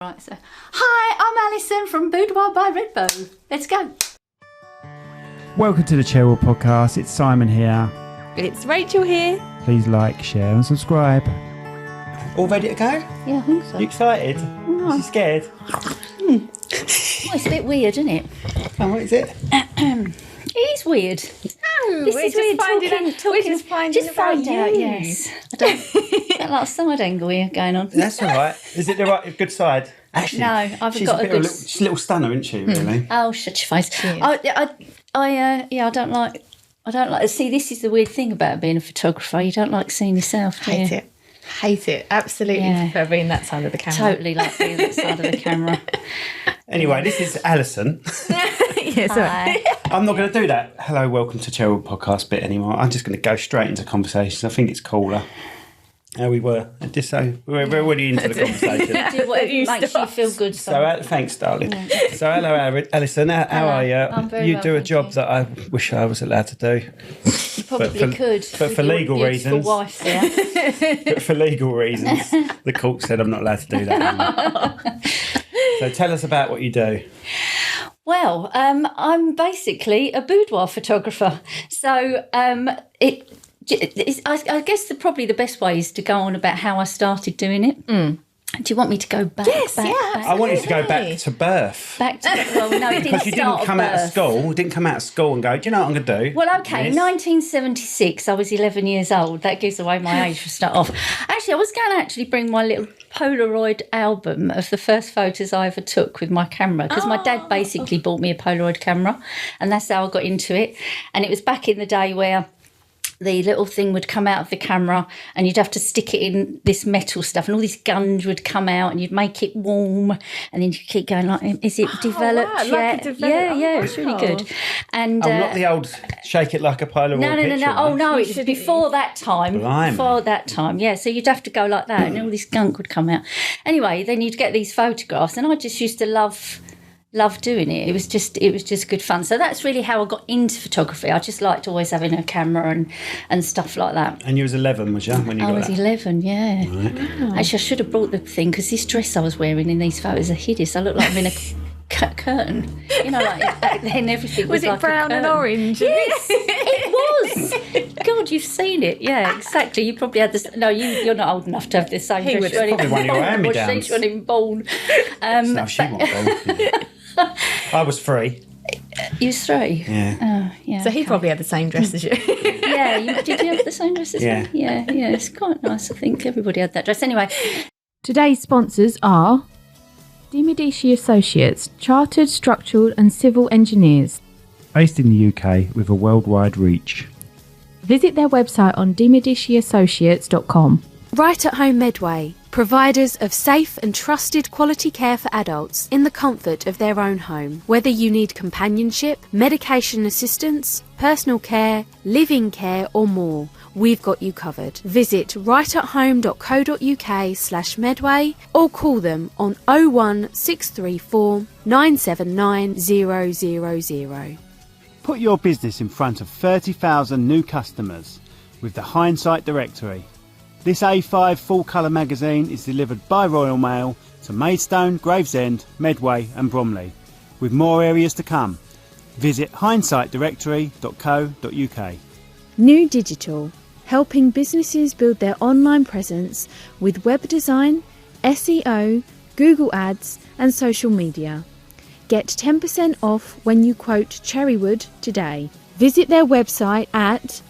Right, so hi, I'm Allison from Boudoir by Redbow. Let's go. Welcome to the Cherrywood Podcast. It's Simon here. It's Rachel here. Please like, share and subscribe. All ready to go? Yeah, I think so. You excited? No. You scared? Well, it's a bit weird, isn't it? Oh, what is it? It is weird. This is weird talking. Just find out, yes. I don't like a side angle here going on. That's all right. Is it the right, good side? Actually, No, I've she's got a a bit of good... she's a little stunner, isn't she, really? Oh, shut your face. She is. I don't like... See, this is the weird thing about being a photographer. You don't like seeing yourself, do you? Hate it. Absolutely prefer being that side of the camera. Totally like being that side of the camera. Anyway, this is Allison. Yes, Hi. I'm not going to do that. Hello, welcome to Cherrywood Podcast bit anymore. I'm just going to go straight into conversations. I think it's cooler. How we were. We're already into the conversation. Do whatever makes you feel good. So, thanks, darling. So, hello, Alison. How are you? I'm very you well, do a thank job you. that I wish I was allowed to do. You probably could. But for legal reasons. Wife there. But for legal reasons, the court said I'm not allowed to do that anymore. So, tell us about what you do. Well, I'm basically a boudoir photographer. So I guess probably the best way is to go on about how I started doing it. Do you want me to go back? Yes, back, yeah. back? I want you to go back to birth. Back to well, no, it didn't Because you didn't start come out of birth. school. You didn't come out of school and go, do you know what I'm going to do? Well, okay, Yes. 1976, I was 11 years old. That gives away my age for start off. Actually, I was going to actually bring my little Polaroid album of the first photos I ever took with my camera, because my dad basically bought me a Polaroid camera, and that's how I got into it. And it was back in the day where the little thing would come out of the camera and you'd have to stick it in this metal stuff and all these guns would come out and you'd make it warm and then you keep going like, is it developed wow, yet? like Yeah, it was really good. And Not the old shake it like a Polaroid no. picture. Oh, no, it was shouldn't before that time. Blimey. Before that time, yeah. So you'd have to go like that and all this gunk would come out. Anyway, then you'd get these photographs and I just used to love doing it. It was just good fun. So that's really how I got into photography. I just liked always having a camera and stuff like that. And you was 11, was you, when you I got was that? 11, yeah. Right. Actually, I should have brought the thing because this dress I was wearing in these photos are hideous. I look like I'm in a curtain. You know, like back then everything was Was it like brown a and curtain. orange? Yes, it was. God, you've seen it. Yeah, exactly. You probably had this. No, you're not old enough to have the same He dress. would You weren't probably even one of your born. hand-me-downs. She wasn't even born. No, she wasn't. I was 3. You was 3? Yeah. Oh, yeah. So he probably had the same dress as you. Yeah, did you have the same dress as Yeah. me? Yeah, it's quite nice. I think everybody had that dress. Anyway, Today's sponsors are Nudity Associates, Chartered Structural and Civil Engineers. Based in the UK with a worldwide reach. Visit their website on dimedishyassociates.com. Right at Home Medway, providers of safe and trusted quality care for adults in the comfort of their own home. Whether you need companionship, medication assistance, personal care, living care or more, we've got you covered. Visit rightathome.co.uk/medway or call them on 01634 979 000. Put your business in front of 30,000 new customers with the Hindsight Directory. This A5 full-colour magazine is delivered by Royal Mail to Maidstone, Gravesend, Medway and Bromley, with more areas to come. Visit hindsightdirectory.co.uk. New Digital, helping businesses build their online presence with web design, SEO, Google Ads and social media. Get 10% off when you quote Cherrywood today. Visit their website at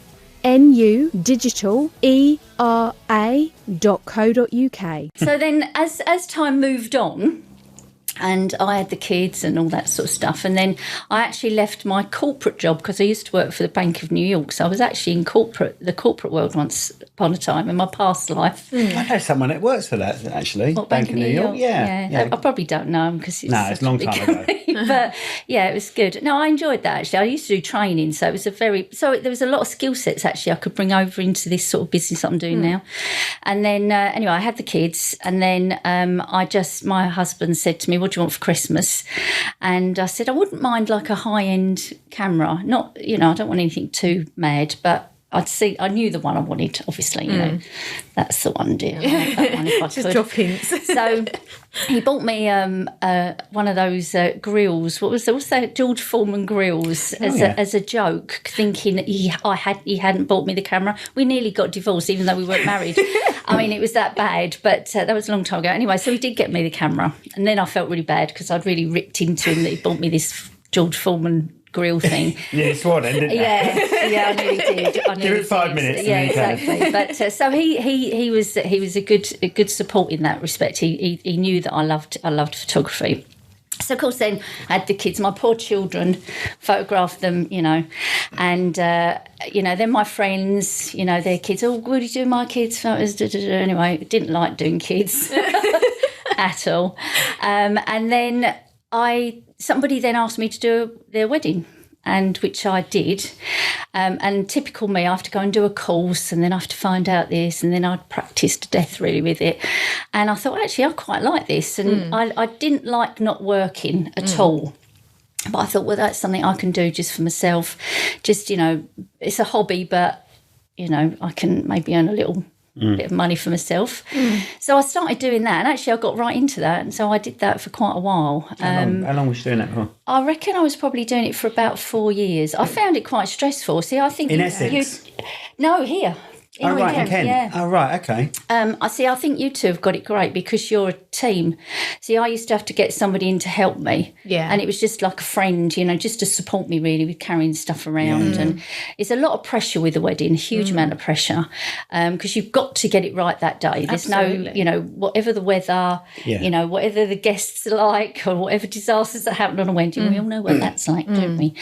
nudigitalera.co.uk. so then as time moved on, and I had the kids and all that sort of stuff. And then I actually left my corporate job because I used to work for the Bank of New York. So I was actually in the corporate world once upon a time in my past life. I know someone that works for that, actually. What, Bank of New York? Yeah. I probably don't know him because it's a long time ago. But yeah, it was good. No, I enjoyed that actually. I used to do training, so it was there was a lot of skill sets actually I could bring over into this sort of business that I'm doing now. And then anyway, I had the kids, and then my husband said to me, "What do you want for Christmas?" And I said I wouldn't mind like a high-end camera. Not, I don't want anything too mad, but I knew the one I wanted, obviously, you know. That's the one, dear. I want that one if I Just could. drop hints. So he bought me one of those grills. What's that? George Foreman grills as a joke, thinking he hadn't bought me the camera. We nearly got divorced, even though we weren't married. I mean, it was that bad, but that was a long time ago. Anyway, so he did get me the camera, and then I felt really bad because I'd really ripped into him that he bought me this George Foreman grill thing. You swore then, didn't you? Yeah, I nearly did. Give it 5 minutes. Yeah, exactly. But so he was a good support in that respect. He knew that I loved photography. So, of course, then I had the kids, my poor children, photographed them, you know, and, you know, then my friends, you know, their kids, oh, what do you do my kids' photos? Anyway, didn't like doing kids at all. And then somebody then asked me to do their wedding, and which I did. And typical me, I have to go and do a course, and then I have to find out this, and then I'd practice to death really with it. And I thought, actually, I quite like this. And I didn't like not working at all. But I thought, well, that's something I can do just for myself. Just, you know, it's a hobby, but, you know, I can maybe earn a little bit of money for myself. So I started doing that, and actually I got right into that, and so I did that for quite a while. How long was you doing that for? I reckon I was probably doing it for about 4 years. I found it quite stressful. See, I think In Essex? No, here. Oh, right, in Kent. Yeah. Oh, right, okay. I think you two have got it great because you're a team. See, I used to have to get somebody in to help me. Yeah. And it was just like a friend, you know, just to support me really with carrying stuff around. And it's a lot of pressure with the wedding, a huge amount of pressure, because you've got to get it right that day. There's Absolutely. no, you know, whatever the weather, you know, whatever the guests are like or whatever disasters that happen on a wedding, we all know what that's like, don't we?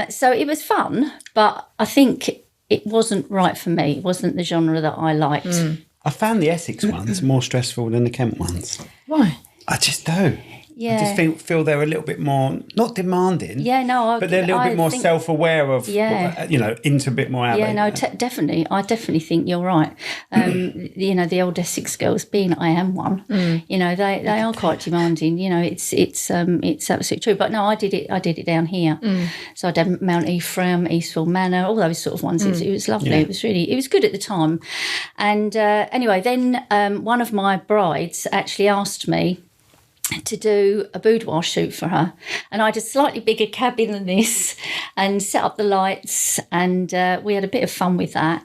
So it was fun, but I think it wasn't right for me. It wasn't the genre that I liked. I found the Essex ones more stressful than the Kent ones. Why? I just do. Yeah. I just feel they're a little bit more, not demanding. Yeah, no, but they're a little bit more think, self-aware of, you know, into a bit more out. Yeah, no, definitely. I definitely think you're right. You know, the old Essex girls, being I am one, you know, they are quite demanding. You know, it's absolutely true. But no, I did it down here. So I did Mount Ephraim, Eastville Manor, all those sort of ones. It was lovely. Yeah. It was good at the time. And anyway, then one of my brides actually asked me to do a boudoir shoot for her, and I had a slightly bigger cabin than this and set up the lights, and we had a bit of fun with that.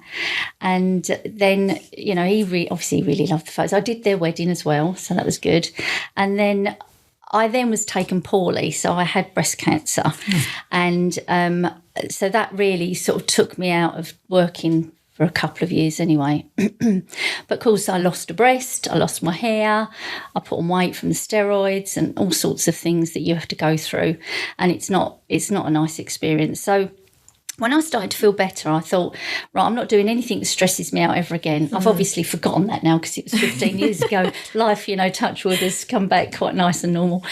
And then, you know, he obviously really loved the photos. I did their wedding as well, so that was good. And then I was taken poorly, so I had breast cancer, and so that really sort of took me out of working for a couple of years anyway. But of course I lost a breast, I lost my hair, I put on weight from the steroids and all sorts of things that you have to go through, and it's not a nice experience. So when I started to feel better, I thought, right, I'm not doing anything that stresses me out ever again. I've obviously forgotten that now because it was 15 years ago. Life, you know, touch wood, has come back quite nice and normal.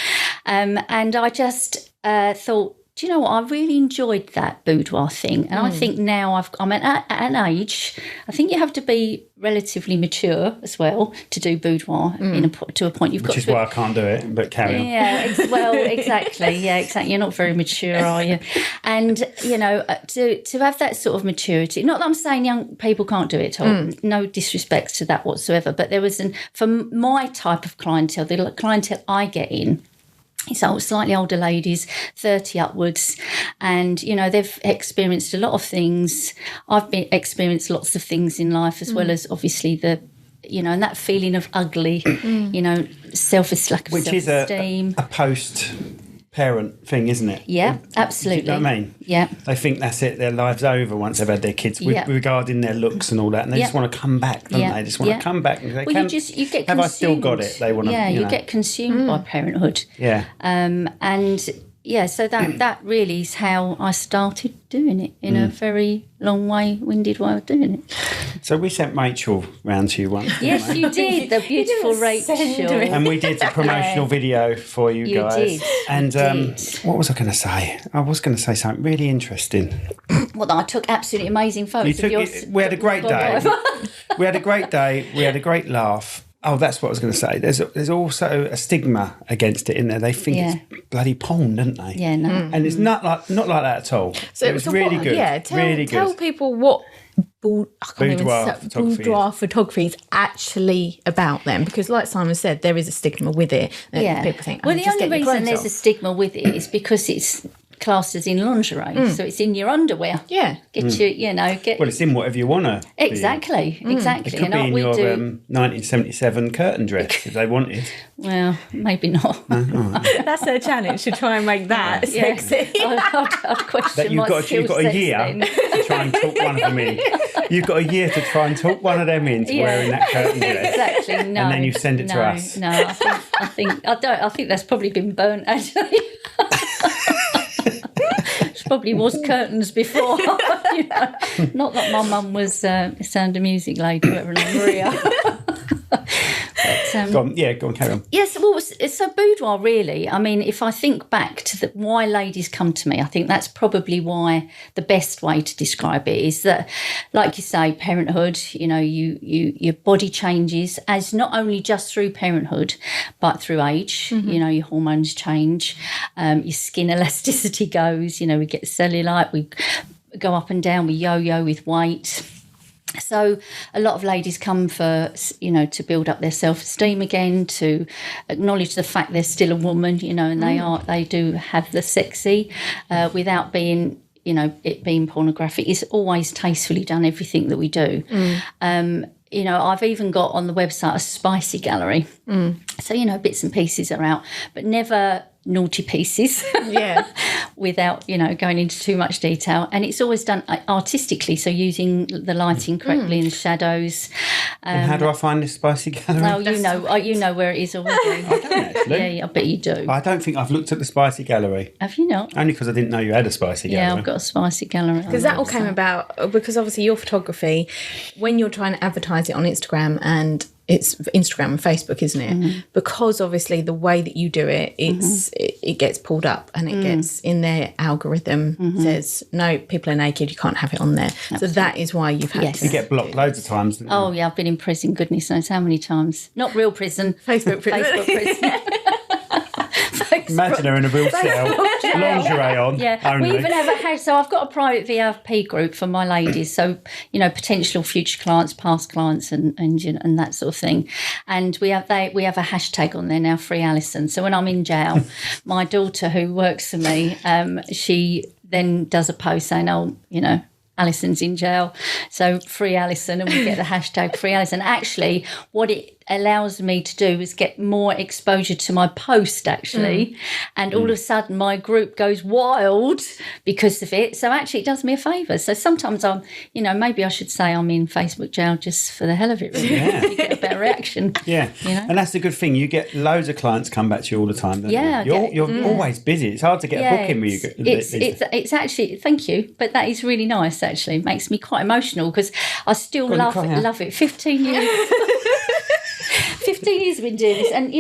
And I just thought, do you know what? I really enjoyed that boudoir thing. And I think now I'm at an age, I think you have to be relatively mature as well to do boudoir to a point. Which is why I can't do it, but carry on. Yeah, well, exactly. Yeah, exactly. You're not very mature, are you? And, you know, to have that sort of maturity, not that I'm saying young people can't do it at all, no disrespect to that whatsoever, but there was, for my type of clientele, the clientele I get in, it's slightly older ladies, 30 upwards, and, you know, they've experienced a lot of things. I've experienced lots of things in life, as well as obviously the, you know, and that feeling of ugly, you know, lack of self-esteem. Which is a post-parent thing, isn't it? Yeah, absolutely. Do you know what I mean? Yeah. They think that's it, their life's over once they've had their kids, regarding their looks and all that, and they just want to come back, don't they? They just want to come back. And they you get consumed. Have I still got it? They want to, you get consumed by parenthood. Yeah. And yeah, so that really is how I started doing it, in a very long-winded way of doing it. So we sent Rachel round to you once. Yes, you did, the beautiful Rachel. And we did a promotional video for you guys. Did. And did. What was I going to say? I was going to say something really interesting. Well, I took absolutely amazing photos of yours. We had a great day. We had a great day. We had a great laugh. Oh, that's what I was going to say. There's also a stigma against it in there. They think it's bloody porn, don't they? Yeah, no. And it's not like that at all. So it was really good. Yeah, tell people what boudoir photography is actually about them, because like Simon said, there is a stigma with it. People think, well, the only reason there's a stigma with it is because it's classed as in lingerie, so it's in your underwear. Yeah, get your, Well, it's in whatever you want to. Exactly. It could be in your 1977 curtain dress if they wanted. Well, maybe not. That's their challenge, to try and make that sexy. I'd question That you've got a year to try and talk one of them in. You've got a year to try and talk one of them into wearing that curtain dress. Exactly. No, and then you send it to us. No, I think that's probably been burnt actually. Probably was curtains before. Not that my mum was Sound of Music lady, whatever her name, Maria. Go on, carry on. Yes, well, so boudoir, really, I mean, if I think back to why ladies come to me, I think that's probably why the best way to describe it is that, like you say, parenthood, your body changes as not only just through parenthood, but through age. Your hormones change, your skin elasticity goes, we get cellulite, we go up and down, we yo-yo with weight. So a lot of ladies come for, to build up their self-esteem again, to acknowledge the fact they're still a woman, and they do have the sexy without being, it being pornographic. It's always tastefully done, everything that we do. I've even got on the website a spicy gallery. So, bits and pieces are out, but never naughty pieces. Yeah. Without, going into too much detail. And it's always done artistically, so using the lighting correctly and the shadows. And how do I find this spicy gallery? Well, you know where it is already. I don't actually. Yeah, I bet you do. I don't think I've looked at the spicy gallery. Have you not? Only because I didn't know you had a spicy gallery. Yeah, I've got a spicy gallery. Because that all came about because obviously your photography, when you're trying to advertise it on Instagram, and it's Instagram and Facebook, isn't it? Because obviously the way that you do it, it gets pulled up and it gets in their algorithm says, no, people are naked, you can't have it on there. Absolutely. So that is why you've had to. You get blocked loads of times. Oh, yeah, I've been in prison, goodness knows how many times. Not real prison. Facebook prison. Facebook prison. Imagine her in a real cell, lingerie on. Yeah, only. we even have a house. So I've got a private VIP group for my ladies. So potential future clients, past clients, and that sort of thing. And we have a hashtag on there now, Free Allison. So when I'm in jail, my daughter who works for me, she then does a post saying, Allison's in jail, so Free Allison, and we get the hashtag Free Allison. Actually, what it allows me to do is get more exposure to my post, actually, and all of a sudden my group goes wild because of it. So actually, it does me a favour. So sometimes I'm, maybe I should say I'm in Facebook jail just for the hell of it, really. Yeah. You get a better reaction. Yeah, and that's the good thing. You get loads of clients come back to you all the time. Don't you? You're always busy. It's hard to get a booking. It's actually, thank you, but that is really nice. Actually, it makes me quite emotional because I still love it. 15 years. 15 years I've been doing this, and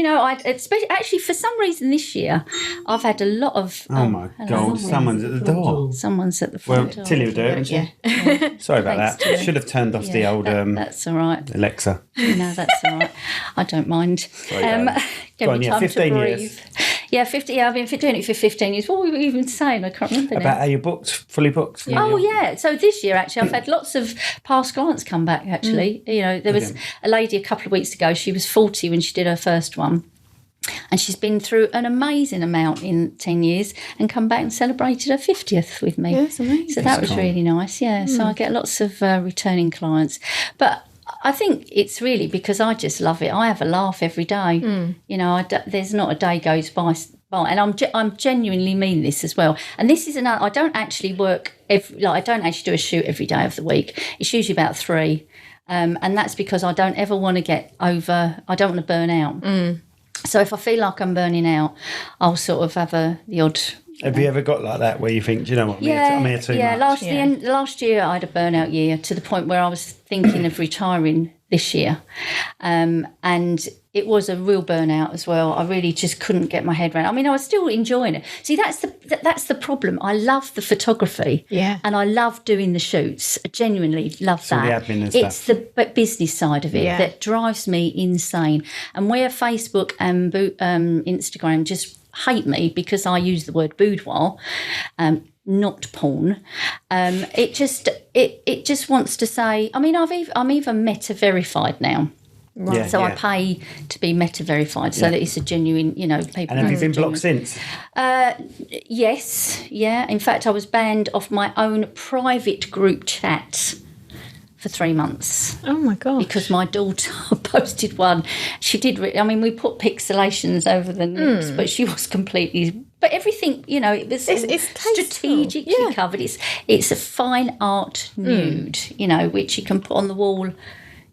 especially actually for some reason this year I've had a lot of. Oh my God! Someone's at the door. Someone's at the front door. Well, Tilly will do it. Yeah. Sorry about that. Tilly. Should have turned off the old. That's all right. Alexa. No, that's all right. I don't mind. Sorry, go on, 15 to years. Yeah, 50. Yeah, I've been doing it for 15 years. What were we even saying? I can't remember now. About how you're booked, fully booked. Oh yeah. So this year actually, I've had lots of past clients come back. Actually, there was a lady a couple of weeks ago. She was 40 when she did her first one. And she's been through an amazing amount in 10 years and come back and celebrated her 50th with me. Yeah, that's amazing. So that was really nice, yeah. So I get lots of returning clients. But I think it's really because I just love it. I have a laugh every day. There's not a day goes by. And I'm genuinely mean this as well. And this is another, I don't actually work, I don't actually do a shoot every day of the week. It's usually about 3. And that's because I don't ever want to I don't want to burn out. So if I feel like I'm burning out, I'll sort of have the odd. Have you ever got like that where you think, do you know what, I'm here too much? Last year I had a burnout year to the point where I was thinking of retiring this year. And it was a real burnout as well. I really just couldn't get my head around. I mean, I was still enjoying it. See, that's the problem. I love the photography, and I love doing the shoots. I genuinely love that. The admin and it's stuff. the business side of it that drives me insane. And where Facebook and Instagram just hate me because I use the word boudoir, not porn. It it just wants to say, I mean, I'm even meta verified now. Right. Yeah, So I yeah. pay to be meta verified so that it's a genuine, people. And have you been blocked since? Yes, yeah. In fact, I was banned off my own private group chat for 3 months Oh my god. because my daughter posted one. She did. We put pixelations over the nips, but she was completely. But everything, it was It's tasteful. strategically Yeah. covered. It's a fine art nude, which you can put on the wall.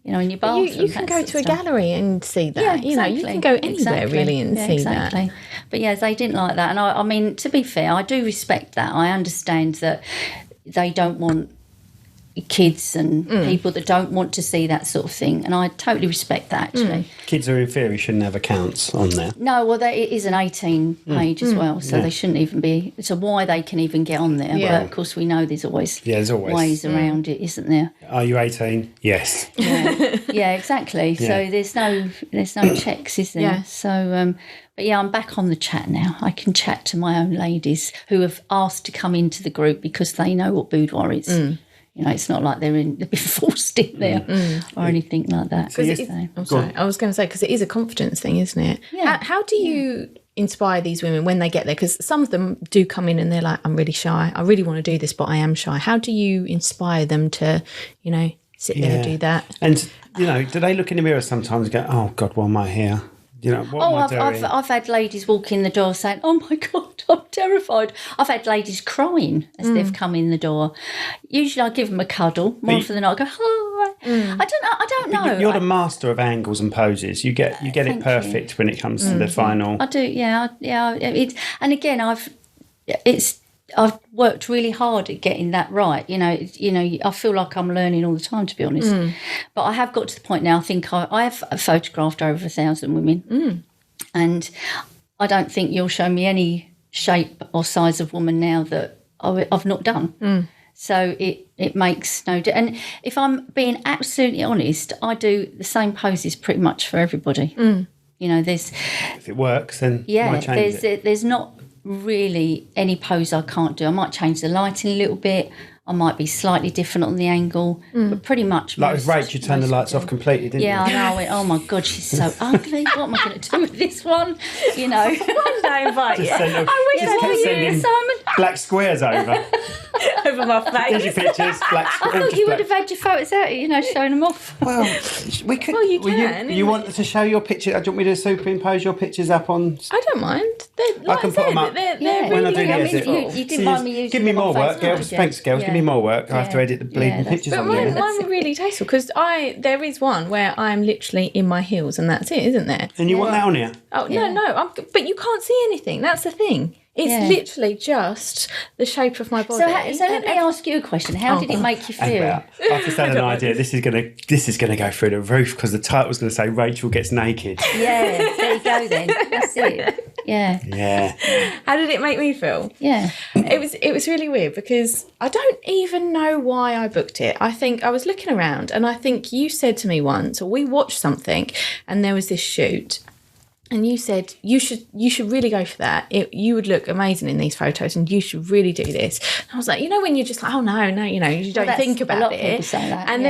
In your bathroom. You can that go sort to of a stuff. gallery and see that. Yeah, You exactly. can go anywhere really and see that. But yeah, they didn't like that. And I mean, to be fair, I do respect that. I understand that they don't want kids and people that don't want to see that sort of thing. And I totally respect that, actually. Kids are in theory shouldn't have accounts on there. No, well, it is an 18 page as well, so they shouldn't even be. So why they can even get on there? Yeah. But of course, we know there's always, there's always ways around it, isn't there? Are you 18? Yes. Yeah, exactly. So Yeah. there's no checks, is there? Yeah. So, but yeah, I'm back on the chat now. I can chat to my own ladies who have asked to come into the group because they know what boudoir is. It's not like they've been forced in there or anything like that. I'm sorry. I was going to say, because it is a confidence thing, isn't it? Yeah. How do you inspire these women when they get there? Because some of them do come in and they're like, I'm really shy. I really want to do this, but I am shy. How do you inspire them to, sit there and do that? And, do they look in the mirror sometimes and go, oh, God, why am I here? What am I doing? I've had ladies walk in the door saying, "Oh my God, I'm terrified." I've had ladies crying as they've come in the door. Usually, I give them a cuddle. More often than not, I go, "Oh, I don't know." You're the master of angles and poses. You get it perfect when it comes to the final. I do, yeah. And again, I've worked really hard at getting that right. I feel like I'm learning all the time, to be honest. But I have got to the point now. I think I have photographed over 1,000 women, and I don't think you'll show me any shape or size of woman now that I've not done. So it makes no difference. And if I'm being absolutely honest, I do the same poses pretty much for everybody. There's If it works, then why change it? there's not really any pose I can't do. I might change the lighting a little bit. I might be slightly different on the angle, but pretty much. Like with Rach, you turned the lights off completely, didn't you? Yeah, I know. I went, oh my God, she's so ugly. What am I going to do with this one? One day invite you. I wish Just kept I knew sending Simon. black squares over. over my There's face. your pictures, black I squares. thought you would have had your photos out, showing them off. Well, we could. Well, you can, You want to show your picture? Do you want me to superimpose your pictures up on? I don't mind. Like I can put them up. They're Yeah. When I really do the beautiful. edit. You didn't mind me using Give me them on more work, Facebook, girls. did you? Thanks, girls. Give me Yeah. more work. I have to Yeah. edit the bleeding that's pictures But on mine, there. mine were really tasteful because there is one where I'm literally in my heels and that's it, isn't there? And you want that on here? Oh no! But you can't see anything. That's the thing. It's Yeah. literally just the shape of my body. So let me ask you a question. How did it make you feel? I've just had an idea. This is gonna go through the roof because the title's gonna say Rachel gets naked. Yeah, there you go then. That's it. Yeah. Yeah. How did it make me feel? Yeah. It was really weird because I don't even know why I booked it. I think I was looking around and I think you said to me once, or we watched something and there was this shoot. And you said you should really go for that. You would look amazing in these photos, and you should really do this. And I was like, when you're just like, oh no, you don't think about a lot it. of people say that, and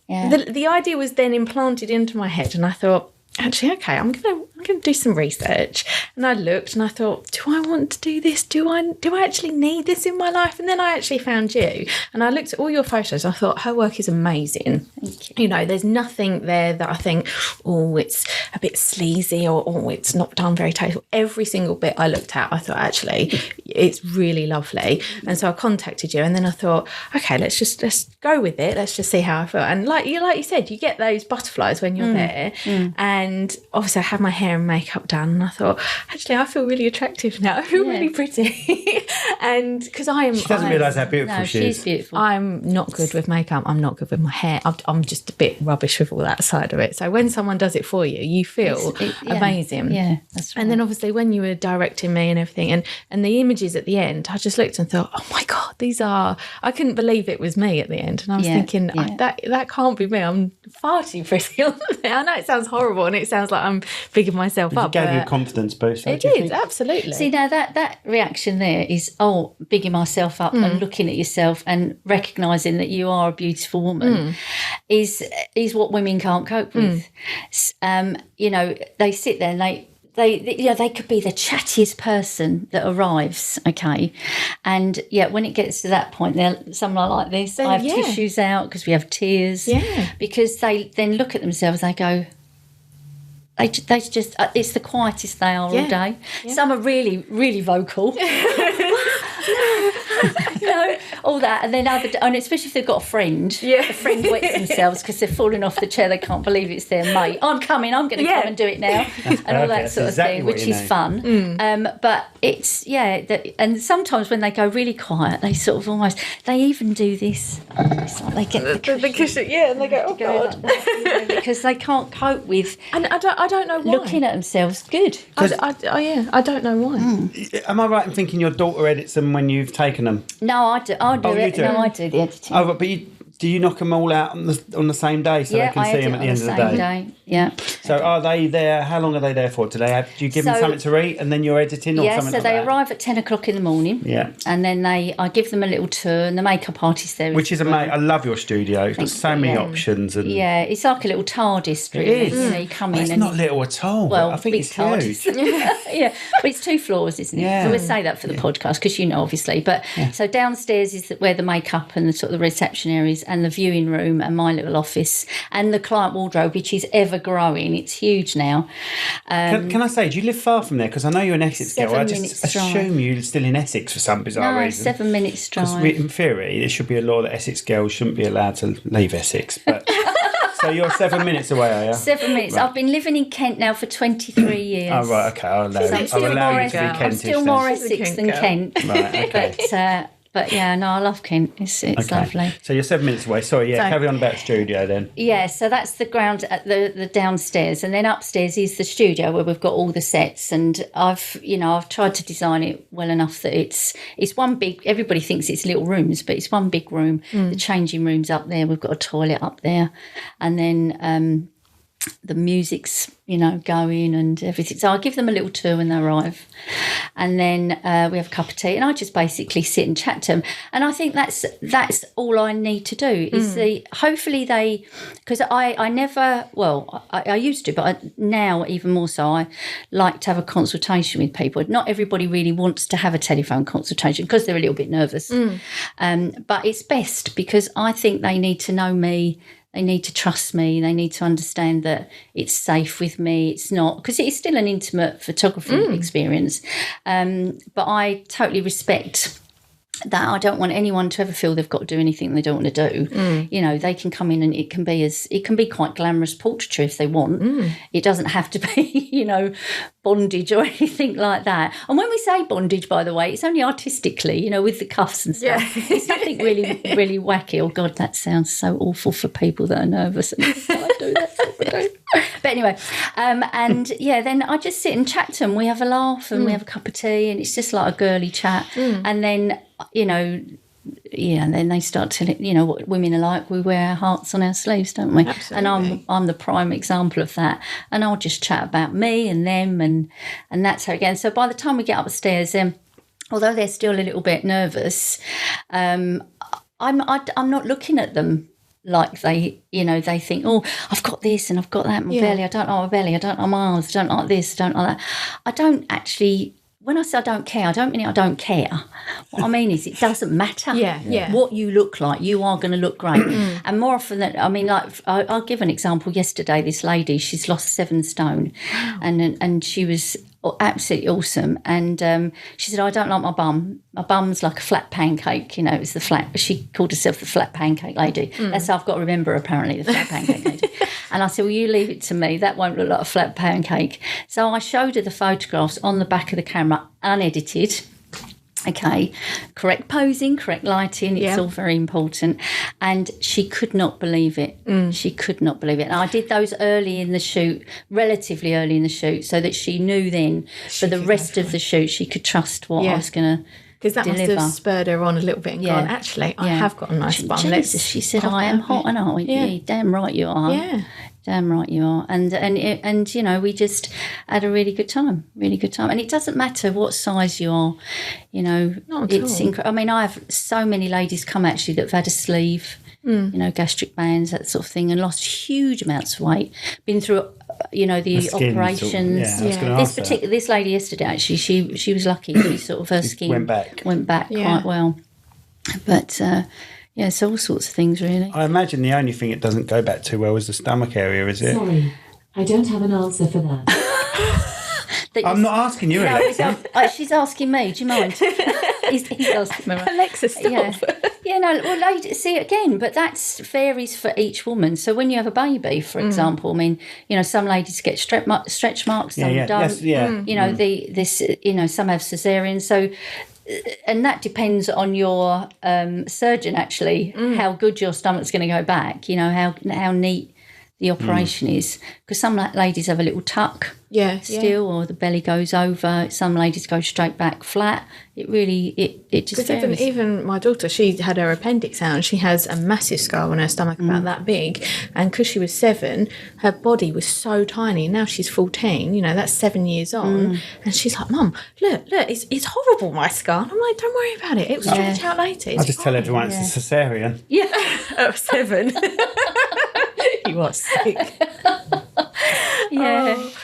yeah. then the idea was then implanted into my head, and I thought, actually, okay, I'm gonna do some research. And I looked and I thought, do I want to do this? Do I actually need this in my life? And then I actually found you, and I looked at all your photos. I thought her work is amazing. Thank you. There's nothing there that I think, oh, it's a bit sleazy or oh, it's not done very tasteful. Every single bit I looked at, I thought, actually, it's really lovely. And so I contacted you, and then I thought, okay, let's go with it. Let's just see how I feel. And like you said, you get those butterflies when you're there. And obviously I had my hair and makeup done, and I thought, actually, I feel really attractive now. I feel really pretty. And because She doesn't realise how beautiful No, she she's is. beautiful. I'm not good with makeup. I'm not good with my hair. I'm just a bit rubbish with all that side of it. So when someone does it for you, you feel amazing. Yeah, that's right. And then obviously when you were directing me and everything and the images at the end, I just looked and thought, oh my God, I couldn't believe it was me at the end. And I was thinking, that can't be me. I'm far too pretty on there. I know it sounds horrible and it sounds like I'm bigging myself up. It gave you a confidence boost. It did, absolutely. See, now that reaction there is, bigging myself up and looking at yourself and recognising that you are a beautiful woman is what women can't cope with. They sit there and they could be the chattiest person that arrives, okay? And, when it gets to that point, someone like this, I have tissues out because we have tears. Yeah. Because they then look at themselves, they go, they just, it's the quietest they are all day. Yeah. Some are really, really vocal. All that, and then and especially if they've got a friend, the friend wets themselves because they're falling off the chair. They can't believe it's their mate. I'm going to come and do it now, and all that sort of thing, which is fun. But it's and sometimes when they go really quiet, they sort of almost they even do this. It's like they get the cushion, and they go, oh god, because they can't cope with. And I don't know why. Looking at themselves. Good. I don't know why. Am I right in thinking your daughter edits them when you've taken them? No, I do. I do it. No, I do the editing. Oh, but do you knock them all out on the same day so they can see them at the end of the day? Yeah. So are they there? How long are they there for? Do you give them something to eat and then you're editing, or something like that? Yeah, so they arrive at 10 o'clock in the morning. Yeah. And then I give them a little tour, and the makeup artist there. Which is amazing. I love your studio. It's got so many options. And it's like a little TARDIS. Really. It is. You come in. It's not little at all. Well, I think it's TARDIS. huge. But it's 2 floors, isn't it? Yeah. So we'll say that for the podcast because obviously. But so downstairs is where the makeup and the sort of the reception areas and the viewing room and my little office and the client wardrobe, which is ever growing. It's huge now. Can I say, do you live far from there? Because I know you're an Essex girl. I just assume you're still in Essex for some bizarre reason. 7 minutes drive. Because in theory, there should be a law that Essex girls shouldn't be allowed to leave Essex. But so you're 7 minutes away, are you? 7 minutes. Right. I've been living in Kent now for 23 years. Oh, right, okay. I'll allow you to be Kentish. I'm still more Essex than Kent. Right, okay. But no, I love Kent. It's lovely. So you're 7 minutes away. Sorry, carry on about the studio then. Yeah, so that's the ground at the downstairs, and then upstairs is the studio where we've got all the sets. And I've tried to design it well enough that it's one big. Everybody thinks it's little rooms, but it's one big room. The changing room's up there. We've got a toilet up there, and then the music's going and everything. So I give them a little tour when they arrive, and then we have a cup of tea, and I just basically sit and chat to them. And I think that's all I need to do is hopefully they, because I never, I used to, but now even more so, I like to have a consultation with people. Not everybody really wants to have a telephone consultation because they're a little bit nervous, but it's best because I think they need to know me. They need to trust me. They need to understand that it's safe with me. It's not, because it's still an intimate photography experience. But I totally respect that. I don't want anyone to ever feel they've got to do anything they don't want to do. They can come in and it can be quite glamorous portraiture if they want. It doesn't have to be, bondage or anything like that. And when we say bondage, by the way, it's only artistically, with the cuffs and stuff. Yeah. It's nothing really, really wacky. Oh God, that sounds so awful for people that are nervous. And I do that sort of thing. But anyway, then I just sit and chat to them. We have a laugh and we have a cup of tea, and it's just like a girly chat. And then, and then they start telling, what women are like. We wear our hearts on our sleeves, don't we? Absolutely. And I'm the prime example of that. And I'll just chat about me and them, and that's how it goes. So by the time we get upstairs, although they're still a little bit nervous, I'm not looking at them like they think, oh, I've got this and I've got that in my belly. I don't like my belly. I don't like my arms. I don't like this. I don't like that. I don't actually. When I say I don't care, I don't mean I don't care. What I mean is it doesn't matter what you look like. You are going to look great. And more often than, I'll give an example. Yesterday, this lady, she's lost 7 stone. Wow. And she was absolutely awesome. And she said, I don't like my bum. My bum's like a flat pancake. It's the flat. She called herself the flat pancake lady. That's how I've got to remember, apparently, the flat pancake lady. And I said, well, you leave it to me. That won't look like a flat pancake. So I showed her the photographs on the back of the camera, unedited. Okay, correct posing, correct lighting, it's all very important. And she could not believe it. She could not believe it. And I did those early in the shoot, relatively early in the shoot, so that she knew then for the rest of the shoot she could trust what I was going to Because that must deliver. have spurred her on a little bit and Yeah. gone, actually, I Yeah. have got a nice bum. Jesus, she said, I am hot and I. Yeah, damn right you are. Yeah. Damn right you are. And you know, we just had a really good time. And it doesn't matter what size you are, you know. Not at all. I mean, I have so many ladies come actually that have had a sleeve, you know, gastric bands, that sort of thing, and lost huge amounts of weight. Been through, you know, the skin operations. sort of- I was gonna ask that. This lady yesterday actually, she was lucky. She sort of her skin went back quite well. But yeah, so all sorts of things really. I imagine the only thing it doesn't go back too well is the stomach area, is it? Sorry, I don't have an answer for that. I'm not asking you, Alexa. She's asking me. Do you mind? he's asking me. Alexa, stop. Yeah, no. Well, ladies, see again, but that varies for each woman. So when you have a baby, for example, I mean, you know, some ladies get stretch marks, some don't. That's, yeah. You know, you know, some have cesareans. So, and that depends on your surgeon actually, how good your stomach's going to go back. You know, how neat the operation is, because some ladies have a little tuck still, or the belly goes over. Some ladies go straight back flat. It really it just varies. Even my daughter, she had her appendix out and she has a massive scar on her stomach about that big, and because she was 7, her body was so tiny. Now she's 14, you know, that's 7 years on, and she's like, Mum, look, it's horrible, my scar. And I'm like, don't worry about it, it will stretch out later. I just tell everyone it's a cesarean. At 7. You are sick.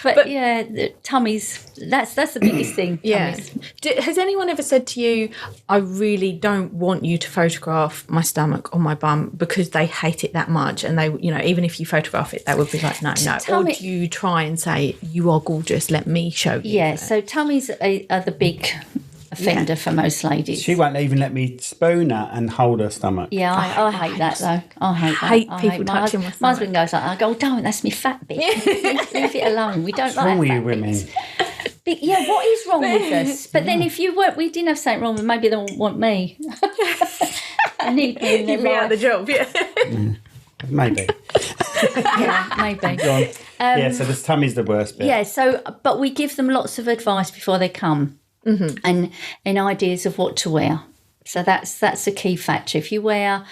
But yeah, the tummies. That's the biggest thing. Yeah. Tummies. Has anyone ever said to you, I really don't want you to photograph my stomach or my bum, because they hate it that much, and they, you know, even if you photograph it, they would be like, no. Or do you try and say, you are gorgeous, let me show you? Yeah, so tummies are the big offender for most ladies. She won't even let me spoon her and hold her stomach. Yeah, I hate that though. I hate people touching my My husband goes like, I go, don't, that's me fat bit. Leave it alone. We don't What's like wrong with fat you women? bits. But yeah, what is wrong with us? But then if you weren't, we didn't have something wrong with, maybe they won't want me. I need me in their You'd be out of the life. job, yeah. Maybe. Yeah, maybe. Go on. Yeah, so the tummy's the worst bit. Yeah, so, but we give them lots of advice before they come, and ideas of what to wear. So that's a key factor. If you wear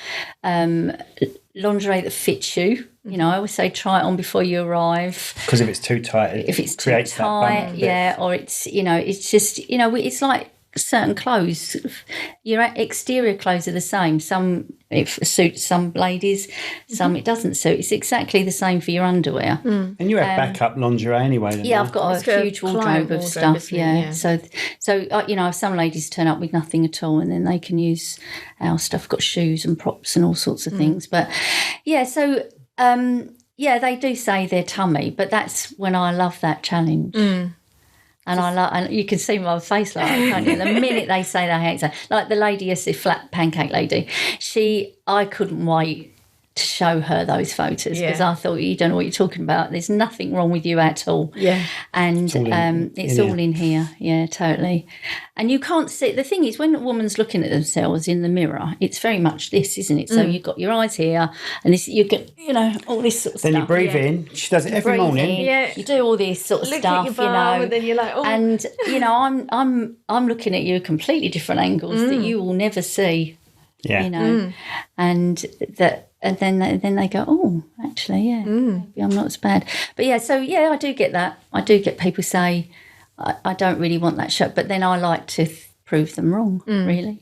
lingerie that fits you, you know, I always say try it on before you arrive. Because if it's too tight, it If it's too creates that bump tight, bit. yeah, or it's, you know, it's just, you know, it's like certain clothes. Your exterior clothes are the same. Some it suits some ladies, some it doesn't suit. It's exactly the same for your underwear. And you have backup lingerie anyway, don't Yeah, you? I've got It's got a a huge client wardrobe of wardrobe, stuff. isn't it? Yeah. Yeah. So you know, some ladies turn up with nothing at all, and then they can use our stuff. Got shoes and props and all sorts of things. But yeah, so yeah, they do say their tummy, but that's when I love that challenge. And and you can see my face like that, can't you? The minute they say they hate that, like the lady yesterday, flat pancake lady, I couldn't wait to show her those photos because I thought, you don't know what you're talking about. There's nothing wrong with you at all. Yeah. And it's all here. in here. Yeah, totally. And you can't see, the thing is, when a woman's looking at themselves in the mirror, it's very much this, isn't it? So you've got your eyes here and this, you get, you know, all this sort of Then stuff. you breathe in. She does it every Breathe morning. in, Yeah. you do all this sort of Look stuff, at your bum, you and then you're like, oh. and you know, I'm looking at you at completely different angles that you will never see. Yeah. You know, and then they go, oh, actually, yeah, maybe I'm not as bad. But yeah, so yeah, I do get that. I do get people say, I don't really want that shot, but then I like to prove them wrong, really.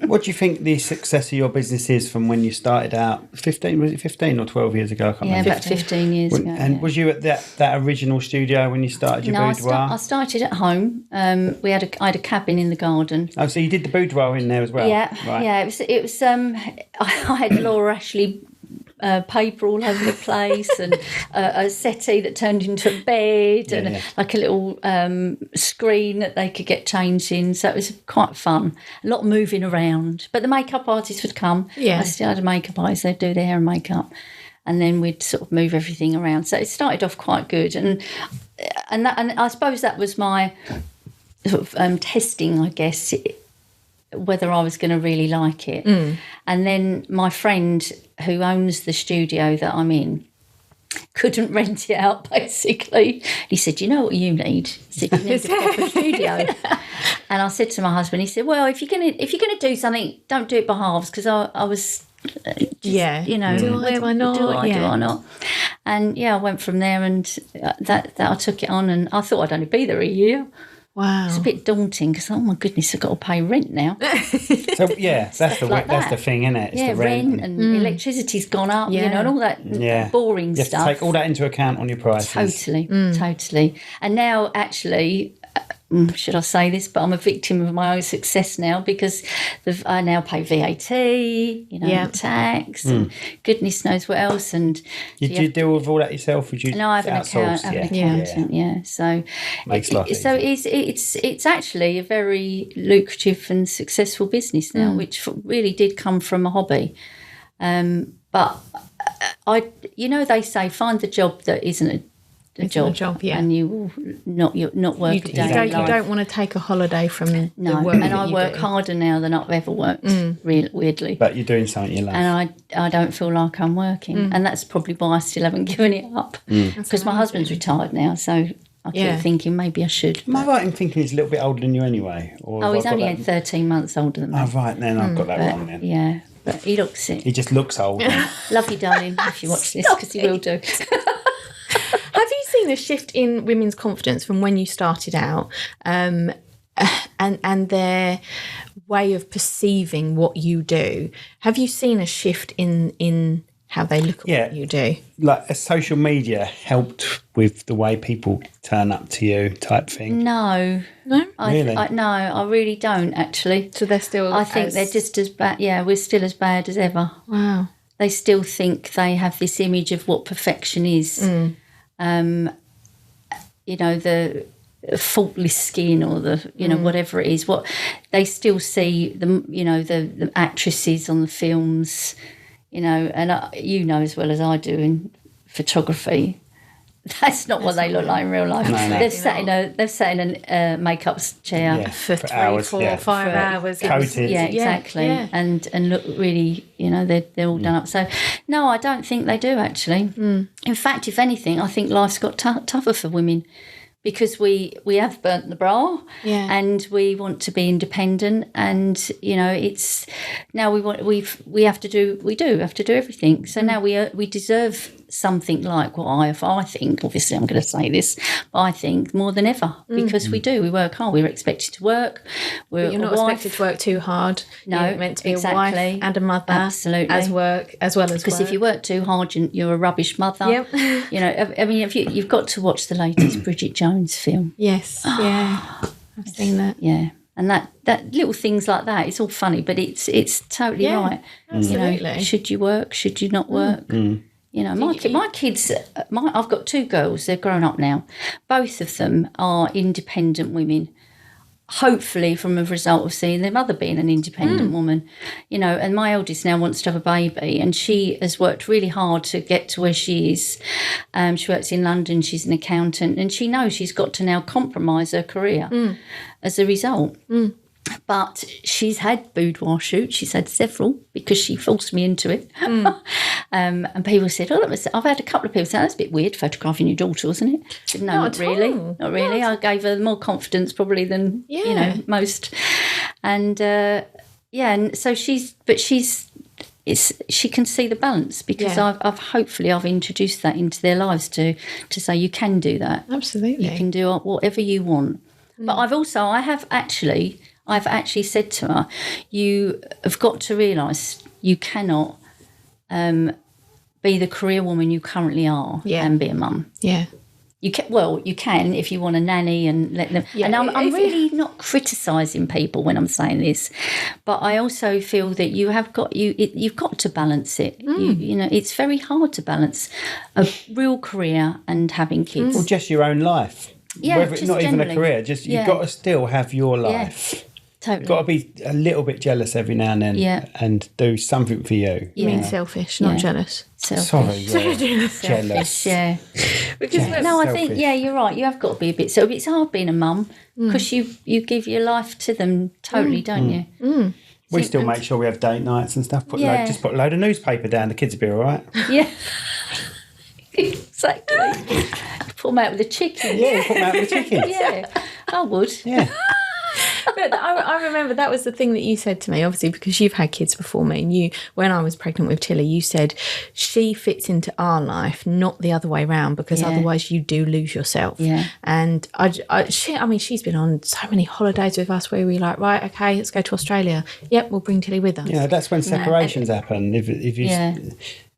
What do you think the success of your business is from when you started out? 15 or 12 years ago? I can't Yeah, remember. about 15 years ago. And yeah. was you at that original studio when you started your No, boudoir? I started at home. I had a cabin in the garden. Oh, so you did the boudoir in there as well? Yeah, Right. yeah. It was. I had Laura Ashley paper all over the place, and a settee that turned into a bed, and like a little screen that they could get changed in. So it was quite fun. A lot of moving around. But the makeup artist would come. Yeah. I still had a makeup artist. They'd do their hair and makeup, and then we'd sort of move everything around. So it started off quite good, and I suppose that was my sort of testing, I guess, whether I was going to really like it. And then my friend who owns the studio that I'm in, couldn't rent it out, basically. He said, you know what you need? He said, you need a proper studio. And I said to my husband, he said, well, if you're gonna do something, don't do it by halves, because I was you know, do I not? Do I not? And I went from there, and that I took it on, and I thought I'd only be there a year. Wow. It's a bit daunting because, oh my goodness, I've got to pay rent now. So that's the thing, isn't it? It's the rent and electricity's gone up, you know, and all that boring you have stuff. to take all that into account on your prices. Totally. And now, actually, should I say this? But I'm a victim of my own success now, because I now pay VAT, and tax, and goodness knows what else. And do you deal with all that yourself? Would you? No, I have an accountant. Yeah. So makes life so it's actually a very lucrative and successful business now, which really did come from a hobby. But they say find the job that isn't a job, and you will not work a day. You don't want to take a holiday from the work. And I work harder now than I've ever worked, weirdly. But you're doing something you love. And I don't feel like I'm working. And that's probably why I still haven't given it up. Because my husband's retired now, so I keep thinking maybe I should. Am I right in thinking he's a little bit older than you anyway? Or he's only 13 months older than me. Oh, right, then I've got that wrong then. Yeah, but he looks it. He just looks old. Love you, darling, if you watch this, because he will do. Have you seen a shift in women's confidence from when you started out, and their way of perceiving what you do? Have you seen a shift in how they look at what you do? Like, has social media helped with the way people turn up to you type thing? No. No? Really? I really don't, actually. So they're still... I think they're just as bad. Yeah, we're still as bad as ever. Wow. They still think they have this image of what perfection is. The faultless skin, or the whatever it is. What they still see the actresses on the films, and as well as I do in photography. That's not what they look like in real life. No. They've sat in a makeup chair for 3, hours, 4, 5 hours. Coated. Yeah, exactly. Yeah. And look really, they're all done up. So, no, I don't think they do, actually. In fact, if anything, I think life's got tougher for women, because we have burnt the bra, and we want to be independent, and it's now we have to do everything. So now we deserve something like what I think. Obviously, I'm going to say this, but I think more than ever, because we work hard. We're expected to work. But you're not expected to work too hard. No, you're meant to be a wife and a mother, absolutely, as well as work. Because if you work too hard, you're a rubbish mother. Yep. I mean, you've got to watch the latest Bridget Jones film. Yes. Yeah. I've seen that. Yeah. And that little things like that, it's all funny, but it's totally right. Absolutely. Should you work? Should you not work? My kids, I've got 2 girls. They're grown up now. Both of them are independent women. Hopefully, from a result of seeing their mother being an independent woman, and my eldest now wants to have a baby, and she has worked really hard to get to where she is. She works in London, she's an accountant, and she knows she's got to now compromise her career as a result. But she's had boudoir shoots. She's had several because she forced me into it. And people said, I've had a couple of people say, that's a bit weird photographing your daughter, wasn't it? I said, no, not really. Not really. I gave her more confidence probably than, most. And, and so she can see the balance, because I've introduced that into their lives to say you can do that. Absolutely. You can do whatever you want. But I've actually said to her, you have got to realise you cannot be the career woman you currently are and be a mum. Yeah. You can if you want a nanny and let them. Yeah, and I'm really not criticising people when I'm saying this, but I also feel that you've got to balance it. It's very hard to balance a real career and having kids. Or just your own life. Yeah, whether it's not even a career, you've got to still have your life. Yeah. Totally. You've got to be a little bit jealous every now and then and do something for you. You mean selfish, not jealous. Selfish. Sorry, jealous. Yeah. I think, you're right. You have got to be a bit. So it's hard being a mum, because you give your life to them totally, don't you? We still make sure we have date nights and stuff. Just put a load of newspaper down. The kids will be all right. Yeah. Exactly. Pull them out with a chicken. Yeah, you put them out with the chickens. Yeah, I would. Yeah. But I remember that was the thing that you said to me, obviously, because you've had kids before me. And you, when I was pregnant with Tilly, you said she fits into our life, not the other way around, because otherwise you do lose yourself. Yeah. And she's been on so many holidays with us where we're like, right, okay, let's go to Australia. Yep, we'll bring Tilly with us. Yeah, that's when separations happen. If you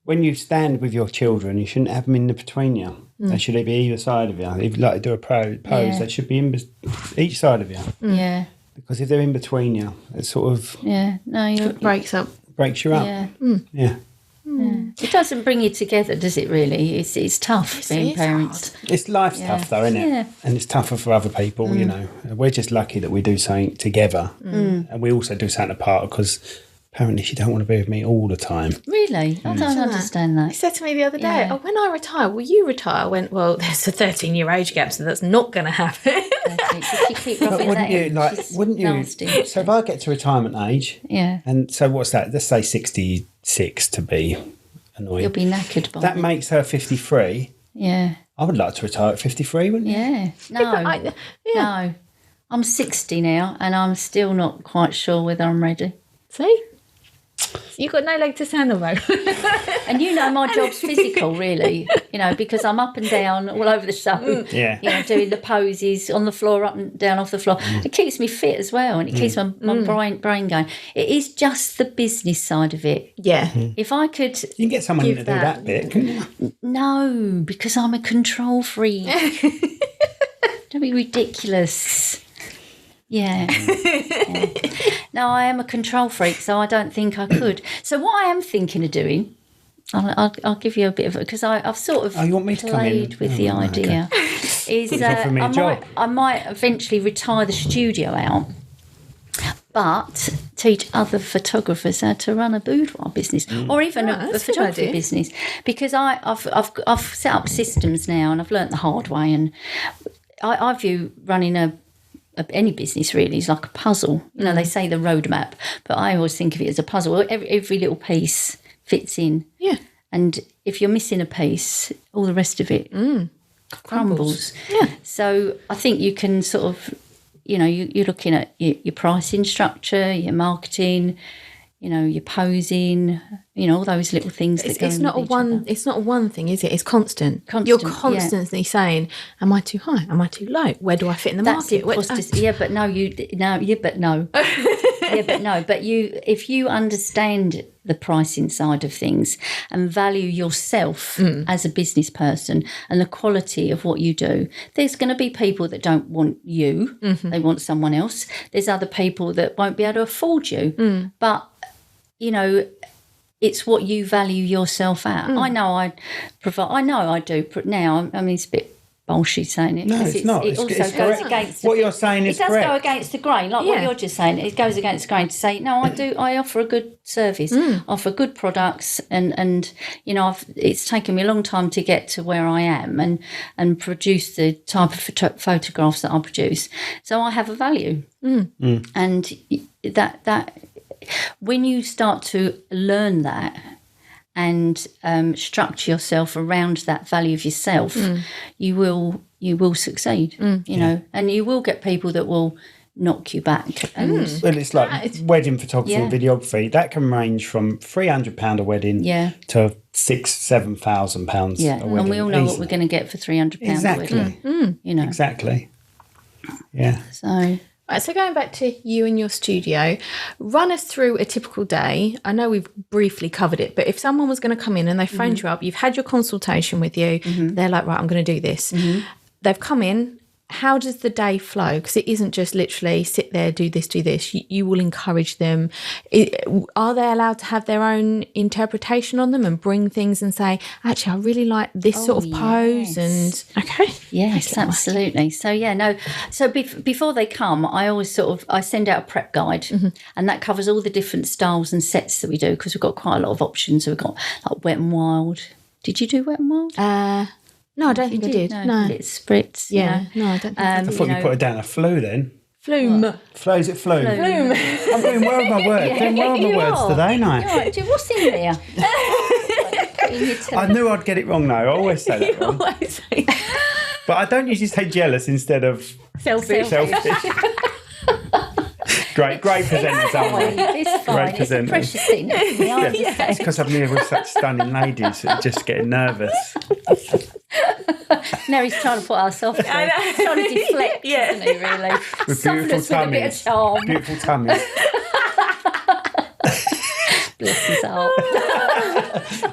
when you stand with your children, you shouldn't have them in the between you. They should be either side of you. If you like to do a pose, they should be in each side of you. Yeah. Because if they're in between you, it sort of breaks you up. Yeah. Yeah. It doesn't bring you together, does it? Really, it's tough being parents. It's life's tough though, isn't it? Yeah. And it's tougher for other people. You know, we're just lucky that we do something together, and we also do something apart because apparently she don't want to be with me all the time. Really, I don't understand that. He said to me the other day, "Oh, when I retire, will you retire?" I went, "Well, there's a 13-year age gap, so that's not going to happen." You keep But rubbing wouldn't that you in, like? which is Wouldn't you? nasty. So if I get to retirement age, and so what's that? Let's say 66 to be annoying. You'll be knackered by That then. makes her 53. Yeah. I would like to retire at 53, wouldn't you? Yeah. No. No. I'm 60 now, and I'm still not quite sure whether I'm ready. See? You've got no leg to stand on, though. And you know my job's physical, really, because I'm up and down all over the show. Yeah. Doing the poses on the floor, up and down off the floor. It keeps me fit as well, and it keeps my brain going. It is just the business side of it. Yeah. If I could... You can get someone to do that bit, couldn't you? No, because I'm a control freak. Don't be ridiculous. Yeah. No, I am a control freak, so I don't think I could. So what I am thinking of doing, I'll give you a bit of it, because I've sort of you want me to come in? played with the idea, is You've offered me a job. I might eventually retire the studio out, but teach other photographers how to run a boudoir business, or even a that's a good photography idea. business, because I've set up systems now, and I've learnt the hard way, and I view running any business really is like a puzzle. They say the roadmap, but I always think of it as a puzzle. Every little piece fits in. Yeah. And if you're missing a piece, all the rest of it crumbles. Yeah. So I think you can sort of, you're looking at your pricing structure, your marketing, your posing, all those little things that go It's in not with a each one. other. It's not a one thing, is it? It's constant. You're You're constantly saying, "Am I too high? Am I too low? Where do I fit in the That's market?" it. Yeah, but no, but no. Yeah, but no. But if you understand the pricing side of things and value yourself as a business person and the quality of what you do, there's going to be people that don't want you. They want someone else. There's other people that won't be able to afford you. But it's what you value yourself at. I know I provide. I know I do. Now, I mean, it's a bit bullshit saying it. No, because it's not. It It's also goes correct. against What you're saying is it does correct. go against the grain, like what you're just saying. It goes against the grain to say, no, I do. I offer a good service, offer good products, and it's taken me a long time to get to where I am and produce the type of photographs that I produce. So I have a value, and that when you start to learn that and structure yourself around that value of yourself, you will succeed, and you will get people that will knock you back. And Well, it's like wedding photography and videography. That can range from £300 a wedding to £6,000-7,000 a wedding. and we all know what easily. we're going to get for £300 Exactly. a wedding. Exactly. Yeah. So Right, so going back to you and your studio, run us through a typical day. I know we've briefly covered it, but if someone was going to come in and they phoned you up, you've had your consultation with you, they're like, right, I'm going to do this. They've come in. How does the day flow? Because it isn't just literally sit there, do this, do this. You will encourage them. Are they allowed to have their own interpretation on them and bring things and say, actually, I really like this sort of pose? And okay. Yes, absolutely. So, So before they come, I always I send out a prep guide, and that covers all the different styles and sets that we do, because we've got quite a lot of options. So we've got like Wet and Wild. Did you do Wet and Wild? No, I don't think I did. No. It's spritz. Yeah. No, I don't think I thought you put it down a flu then. Flume. Flow, is it flume? Flume. I'm doing well with my words. Doing well with my words today, ain't I? Right, what's in there? I knew I'd get it wrong though. I always say that wrong. Always say But I don't usually say jealous instead of selfish. Great presenters, aren't we? It's fine. Great It's a presenters. precious thing. It's because I'm here with such stunning ladies that are just getting nervous. Now he's trying to put us off. He's trying to deflect, isn't he, really? With Soften beautiful us with a bit of tummies. charm. Beautiful tummies. Bless his heart.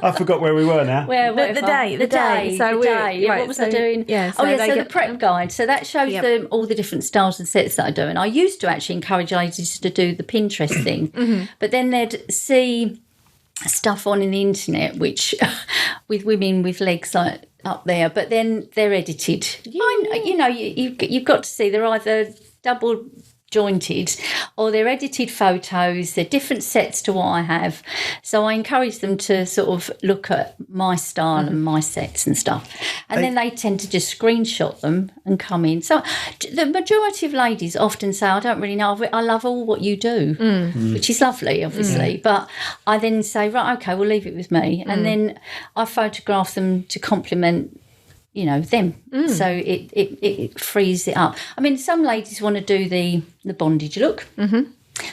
I forgot where we were now. The day. So what was I doing? Yeah. So the prep guide. So that shows them all the different styles and sets that I do. And I used to actually encourage ladies to do the Pinterest thing, but then they'd see stuff on in the internet, which with women with legs like up there, but then they're edited. You've got to see they're either double jointed or they're edited photos. They're different sets to what I have, so I encourage them to sort of look at my style and my sets and stuff, and then they tend to just screenshot them and come in. So the majority of ladies often say, I don't really know, I love all what you do, which is lovely obviously, but I then say, right, okay, we'll leave it with me, and then I photograph them to complement them. So it frees it up. I mean, some ladies want to do the bondage look.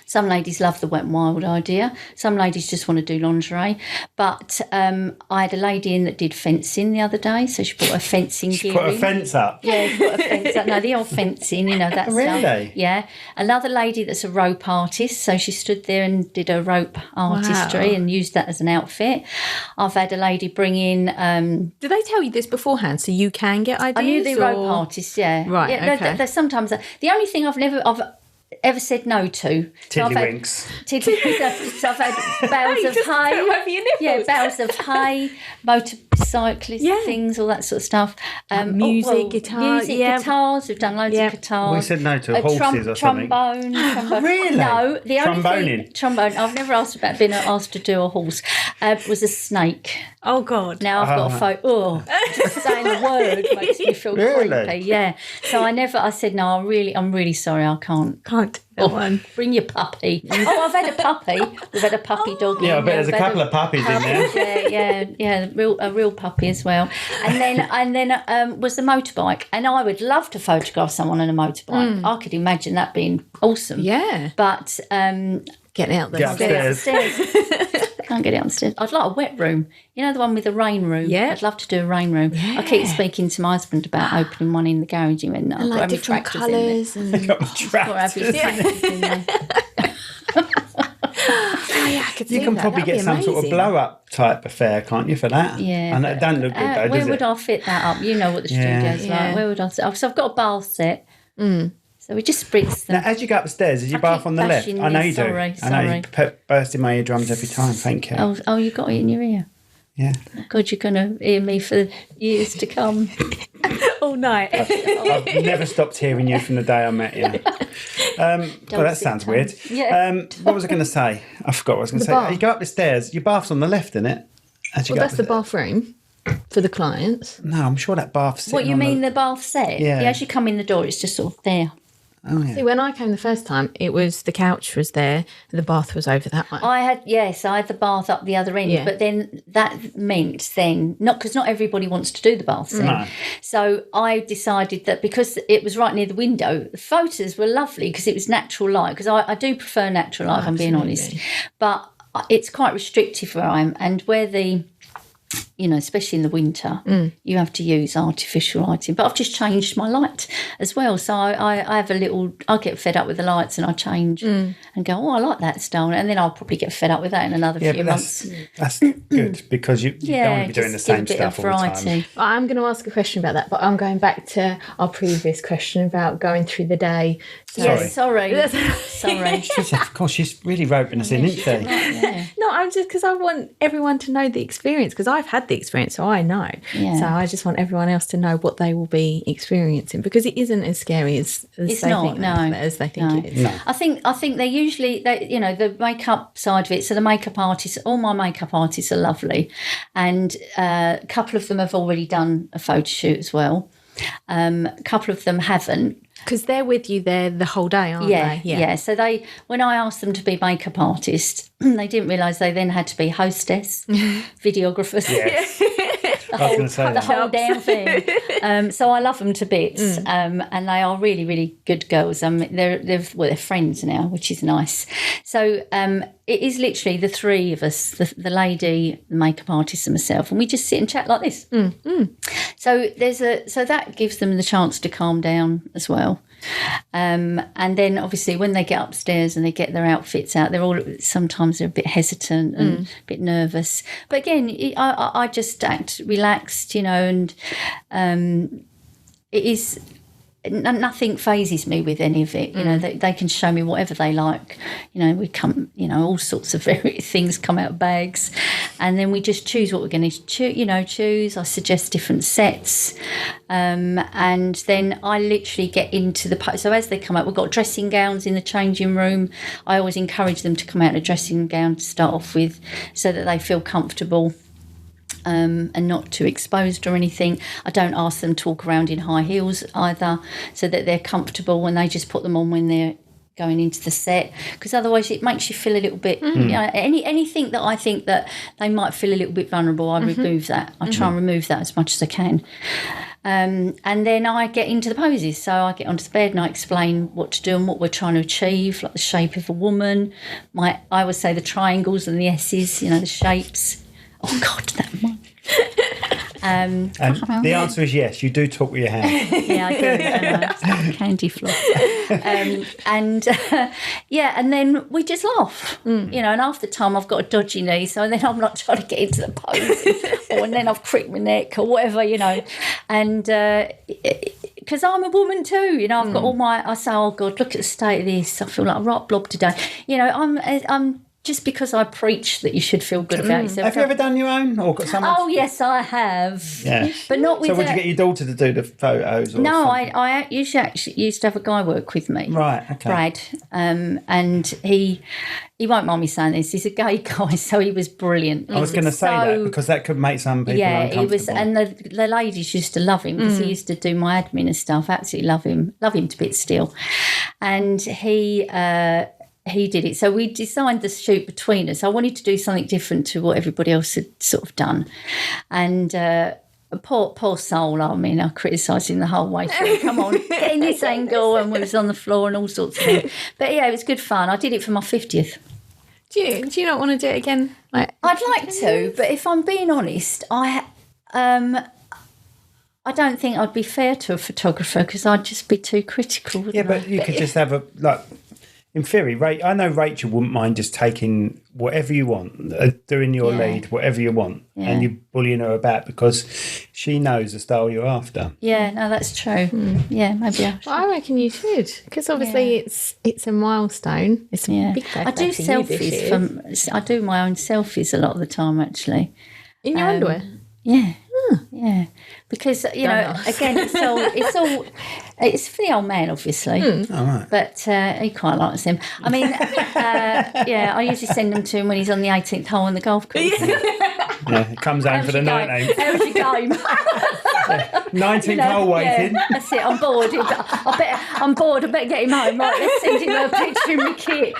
Some ladies love the Wet n Wild idea. Some ladies just want to do lingerie. But I had a lady in that did fencing the other day, so she put a fencing gear Put a in. fence up. Yeah, she put a fence up. No, the old fencing, that Really? stuff. Yeah. Another lady that's a rope artist, so she stood there and did a rope artistry and used that as an outfit. I've had a lady bring in... Do they tell you this beforehand so you can get ideas? I knew the rope artists, yeah. Right, yeah, okay. There's sometimes... The only thing I've ever said no to. Tiddlywinks. So I've had bales of hay. Yeah, bales of hay, motorcyclist things, all that sort of stuff. Music, guitar. Guitars. We've done loads of guitars. We said no to horses or something. Trombone. Really? No, the only Tromboning. Trombone. I've never been asked to do a horse. Was a snake. Oh God. Now I've got a photo. Just saying the word makes me feel creepy. Yeah. So I said no. I'm really sorry. I can't. One. Bring your puppy. I've had a puppy. We've had a puppy dog. Yeah, I bet there's a couple of puppies in there. Yeah, a real puppy as well. And then was the motorbike, and I would love to photograph someone on a motorbike. I could imagine that being awesome. Yeah, but getting out there. Get upstairs. Can't get it downstairs. I'd like a wet room. You know, the one with the rain room? Yeah. I'd love to do a rain room. Yeah. I keep speaking to my husband about opening one in the garage. He went, no, I've got to have different tractors in there. colours. Got to have your tractors in there. I could see You can that. probably That'd get be some sort of amazing. blow-up type affair, can't you, for that? Yeah. And it don't look good, though, where does would it? I fit that up? You know what the studio's like. Where would I sit? So I've got a bath set. So we just spritz them. Now, as you go upstairs, is your bath keep on the left? bashing I know you. you do. Sorry. I know you burst in my eardrums every time. Thank you. Oh, you got it in your ear. Yeah. God, you're going to hear me for years to come. all night. I've never stopped hearing you from the day I met you. Well, that sounds weird. Yeah. What was I going to say? I forgot what I was going to say. bath. You go up the stairs. Your bath's on the left, isn't it? As you Well, go that's up the bathroom for the clients. No, I'm sure that bath's What, sitting you on mean the bath set? Yeah. As you come in the door, it's just sort of there. Oh, yeah. See, when I came the first time, it was the couch was there, and the bath was over that way. I had the bath up the other end, Yeah. but then that meant not because not everybody wants to do the bath set. No. So I decided that because it was right near the window, the photos were lovely because it was natural light. Because I do prefer natural light, if I'm being honest, but it's quite restrictive where I am, and where the especially in the winter, you have to use artificial lighting. But I've just changed my light as well. So I have I get fed up with the lights and I change and go, oh, I like that style. And then I'll probably get fed up with that in another few months. That's good because you don't want to be doing the just give same a bit stuff of all the time. variety. I'm going to ask a question about that, but I'm going back to our previous question about going through the day. So, Yes, sorry. Sorry. Of course, she's really roping us in, isn't she? Yeah. No, I'm just because I want everyone to know the experience because I've had the experience, so I know. Yeah. So I just want everyone else to know what they will be experiencing because it isn't as scary as It's they not, think no. as they think it is. No. I think they usually the makeup side of it. So the makeup artists, all my makeup artists are lovely, and a couple of them have already done a photo shoot as well. A couple of them haven't. Because they're with you there the whole day, aren't they? Yeah. So when I asked them to be makeup artists, they didn't realise they then had to be hostess, videographers. Yes. The whole damn thing. So I love them to bits, and they are really, really good girls. They're friends now, which is nice. So it is literally the three of us, the lady, the makeup artist, and myself, and we just sit and chat like this. So so that gives them the chance to calm down as well. And then obviously when they get upstairs and they get their outfits out, sometimes they're a bit hesitant and a bit nervous. But again, I just act relaxed, and it is. Nothing phases me with any of it. They can show me whatever they like. We come, all sorts of things come out of bags, and then we just choose what we're going to choose. I suggest different sets, and then I literally get into the. So as they come out, we've got dressing gowns in the changing room. I always encourage them to come out in a dressing gown to start off with, so that they feel comfortable. And not too exposed or anything. I don't ask them to walk around in high heels either, so that they're comfortable, and they just put them on when they're going into the set, because otherwise it makes you feel a little bit anything that I think that they might feel a little bit vulnerable, I remove that. I try and remove that as much as I can. And then I get into the poses. So I get onto the bed and I explain what to do and what we're trying to achieve, like the shape of a woman. I always say the triangles and the S's, the shapes. Oh God, that one. And the answer is yes. You do talk with your hands. Yeah, I do. It's like candy floss. And then we just laugh. And half the time I've got a dodgy knee, so then I'm not trying to get into the pose, and then I've cricked my neck or whatever, and. Because I'm a woman too, I've got I say, oh God, look at the state of this. I feel like a right blob today. I'm just because I preach that you should feel good about yourself. Have you ever done your own or got someone? Oh yes, I have. Yeah, but not with. So would you get your daughter to do the photos? Or no, something? I used to have a guy work with me. Right. Okay. Brad, and he won't mind me saying this. He's a gay guy, so he was brilliant. I was going to say that because that could make some people uncomfortable. He was, and the ladies used to love him because he used to do my admin and stuff. Absolutely love him to bits still, and he did it. So we designed the shoot between us. I wanted to do something different to what everybody else had sort of done. And poor soul, I criticised him the whole way through. Come on, get in this angle, and we was on the floor and all sorts of things. But yeah, it was good fun. I did it for my 50th. Do you not want to do it again? I'd like to, but if I'm being honest, I don't think I'd be fair to a photographer because I'd just be too critical. But you could just have in theory, I know Rachel wouldn't mind just taking whatever you want, doing your lead, whatever you want, and you bullying her about because she knows the style you're after. Yeah, no, that's true. Yeah, maybe I should. Well, I reckon you should, because obviously it's a milestone. It's a big birthday. I do selfies. I do my own selfies a lot of the time, actually. In your underwear? Yeah. Yeah, because again, it's for the old man, obviously. All right. But he quite likes them. I mean, I usually send them to him when he's on the 18th hole on the golf course. He comes home for the 19th. How's your game? 19th hole waiting. Yeah, that's it. I'm bored. I'm bored. I better get him home. Right, let's send him a picture of my kit.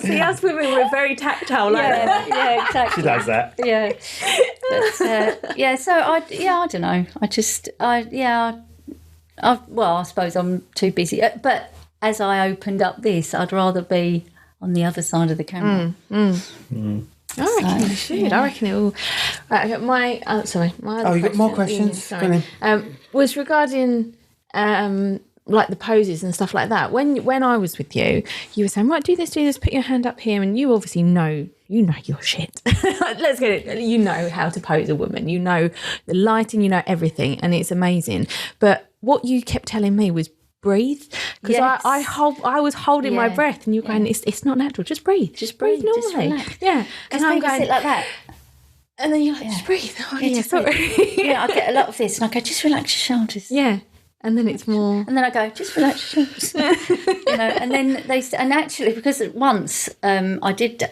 See, us women, we're very tactile like that. Yeah, exactly. She does that. Yeah. But, so I don't know. I suppose I'm too busy. But as I opened up this, I'd rather be on the other side of the camera. I reckon you should. Yeah. I reckon it will. My other you got more questions? Sorry. Was regarding like the poses and stuff like that. When I was with you, you were saying, right, do this, put your hand up here, and you obviously know your shit. Let's get it. You know how to pose a woman. You know the lighting, you know everything, and it's amazing. But what you kept telling me was breathe, because I was holding my breath, and you're going, it's not natural. Just breathe. Just breathe normally. Just because I'm going sit like that. And then you're like, just breathe. Oh, sorry. I get a lot of this, and I go, just relax your shoulders. Yeah. And then it's more. And then I go, just relax your shoulders. And then and actually, because once I did,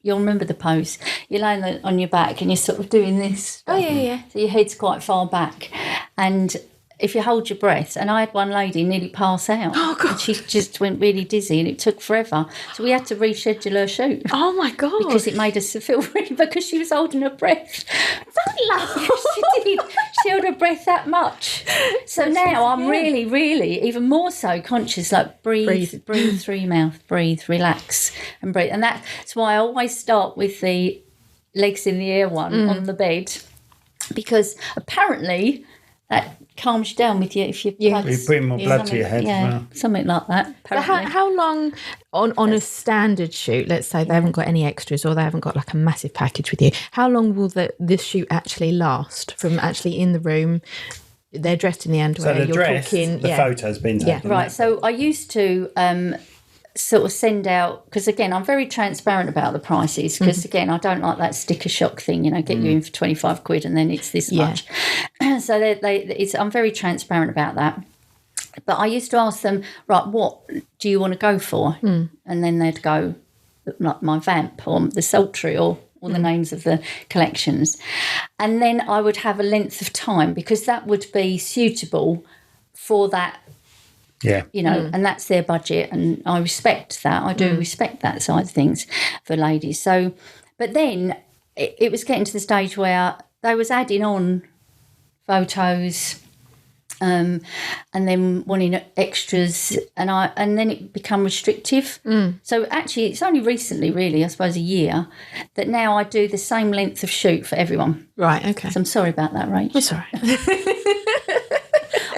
you'll remember the pose. You're laying on your back and you're sort of doing this. Oh, yeah. So your head's quite far back. And if you hold your breath. And I had one lady nearly pass out. Oh, God. And she just went really dizzy and it took forever. So we had to reschedule her shoot. Oh, my God. Because it made us feel really, because she was holding her breath. Don't laugh. She did. She held her breath that much. So now I'm really, really even more so conscious, like breathe through your mouth, breathe, relax and breathe. And that's why I always start with the legs in the air one on the bed, because apparently that calms you down with you if you You're putting more blood to your head. Yeah, something like that. So how long on a standard shoot, let's say they haven't got any extras or they haven't got like a massive package with you, how long will this shoot actually last from actually in the room? They're dressed in the underwear. So the you're dress, talking, the photo's been taken. Right. So I used to sort of send out, because again I'm very transparent about the prices, because again I don't like that sticker shock thing, get you in for 25 quid and then it's this much. So I'm very transparent about that. But I used to ask them, right, what do you want to go for? And then they'd go like my vamp or the sultry or all the names of the collections, and then I would have a length of time, because that would be suitable for that. Yeah. And that's their budget, and I respect that. I do respect that side of things for ladies. So, but then it was getting to the stage where they was adding on photos, and then wanting extras, and then it become restrictive. So actually, it's only recently, really, I suppose a year, that now I do the same length of shoot for everyone. Right, okay. So I'm sorry about that, Rach. It's all right.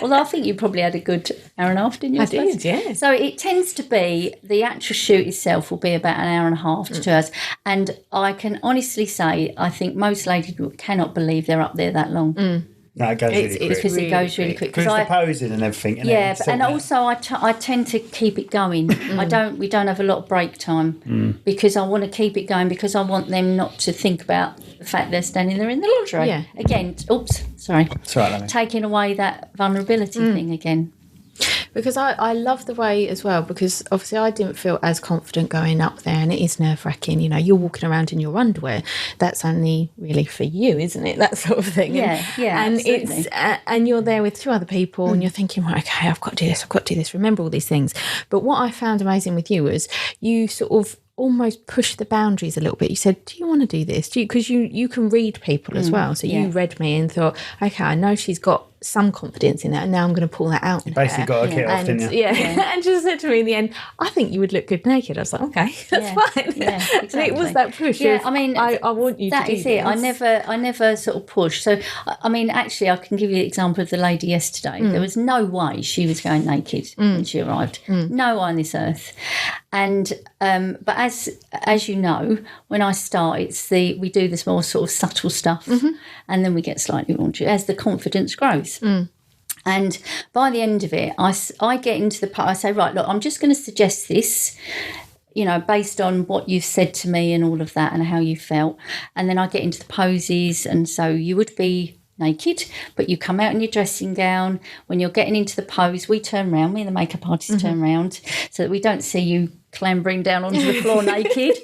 Although I think you probably had a good hour and a half, didn't you? I did, yeah. So it tends to be, the actual shoot itself will be about an hour and a half to 2 hours. And I can honestly say, I think most ladies cannot believe they're up there that long. No, it goes really quick. Because it goes really quick. Because the posing and everything. And also I tend to keep it going. We don't have a lot of break time, because I want to keep it going, because I want them not to think about the fact they're standing there in the lingerie. Yeah. Again, sorry. That's right, Lemmy. Taking away that vulnerability thing again. Because I love the way as well, because obviously I didn't feel as confident going up there, and it is nerve-wracking, you're walking around in your underwear. That's only really for you, isn't it? That sort of thing. Yeah, and absolutely. it's and you're there with two other people and you're thinking, right, okay, I've got to do this, remember all these things. But what I found amazing with you was you sort of almost push the boundaries a little bit. You said, do you want to do this? Because you can read people as well. So you read me and thought, okay, I know she's got some confidence in that, and now I'm going to pull that out. Basically got to get off, didn't you? And she said to me in the end, I think you would look good naked. I was like, okay, that's fine. Yeah, exactly. And it was that push. Yeah, I mean, I want you to do that is it. I never sort of push. So, I mean, actually, I can give you the example of the lady yesterday. There was no way she was going naked when she arrived. No way on this earth. And but as you know, when I start, we do this more sort of subtle stuff, and then we get slightly raunchy as the confidence grows. And by the end of it, I get into the part. I say, right, look, I'm just going to suggest this, based on what you've said to me and all of that, and how you felt. And then I get into the poses, and so you would be naked, but you come out in your dressing gown. When you're getting into the pose, we turn around, me and the makeup artist turn around, so that we don't see you clambering down onto the floor naked,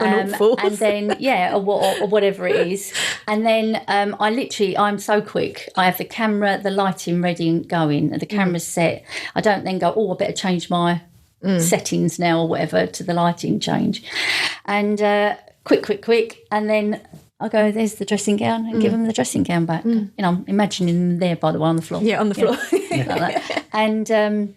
and then or whatever it is. And then I'm so quick. I have the camera, the lighting ready and going, the camera's set. I don't then go, I better change my settings now or whatever to the lighting change. And quick, and then I go, there's the dressing gown, and give them the dressing gown back. I'm imagining them there, by the way, on the floor. Yeah, on the floor. Like that. And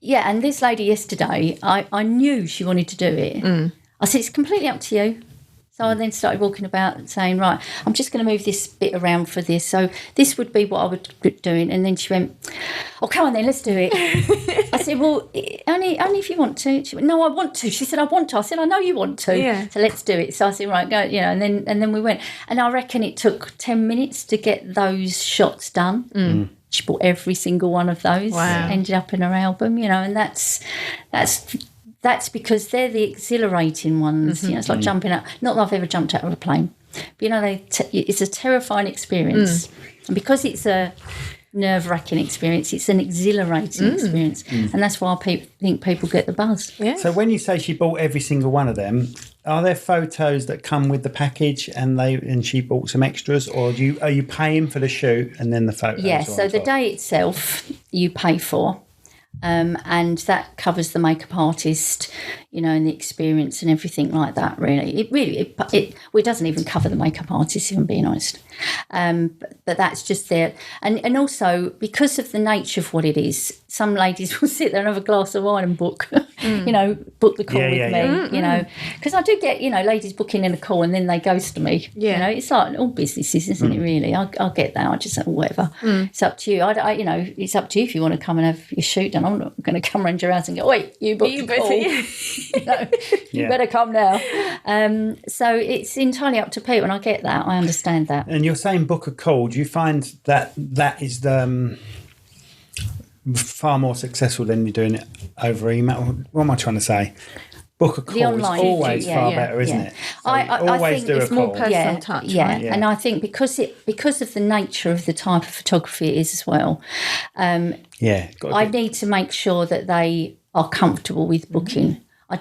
and this lady yesterday, I knew she wanted to do it. I said, it's completely up to you. So I then started walking about and saying, right, I'm just going to move this bit around for this. So this would be what I would be doing. And then she went, come on then, let's do it. I said, well, only if you want to. She went, no, I want to. She said, I want to. I said, I know you want to. Yeah. So let's do it. So I said, right, go, and then we went. And I reckon it took 10 minutes to get those shots done. She bought every single one of those. Wow. Ended up in her album, and that's because they're the exhilarating ones. It's like jumping out. Not that I've ever jumped out of a plane, but it's a terrifying experience. And because it's a nerve-wracking experience. It's an exhilarating experience. And that's why I think people get the buzz. Yeah. So when you say she bought every single one of them, are there photos that come with the package and she bought some extras, or are you paying for the shoot and then the photos? Yeah, are so on the top? day itself you pay for. And that covers the makeup artist, and the experience and everything like that. Really, it doesn't even cover the makeup artist, if I'm being honest. But that's just there, and also because of the nature of what it is, some ladies will sit there and have a glass of wine and book, book the call with me, because I do get ladies booking in a call and then they ghost me. Yeah. It's like all businesses, isn't it? Really, I'll get that. I just say whatever. It's up to you. It's up to you if you want to come and have your shoot done. I'm not going to come around your house and go, wait, you booked a call. You better come now. So it's entirely up to people, and I get that. I understand that. And you're saying book a call. Do you find that is far more successful than you're doing it over email? What am I trying to say? Book a call is always far better, isn't it? So I think do it's a more call. personal touch, right? Yeah, and I think because of the nature of the type of photography it is as well. I need to make sure that they are comfortable with booking. I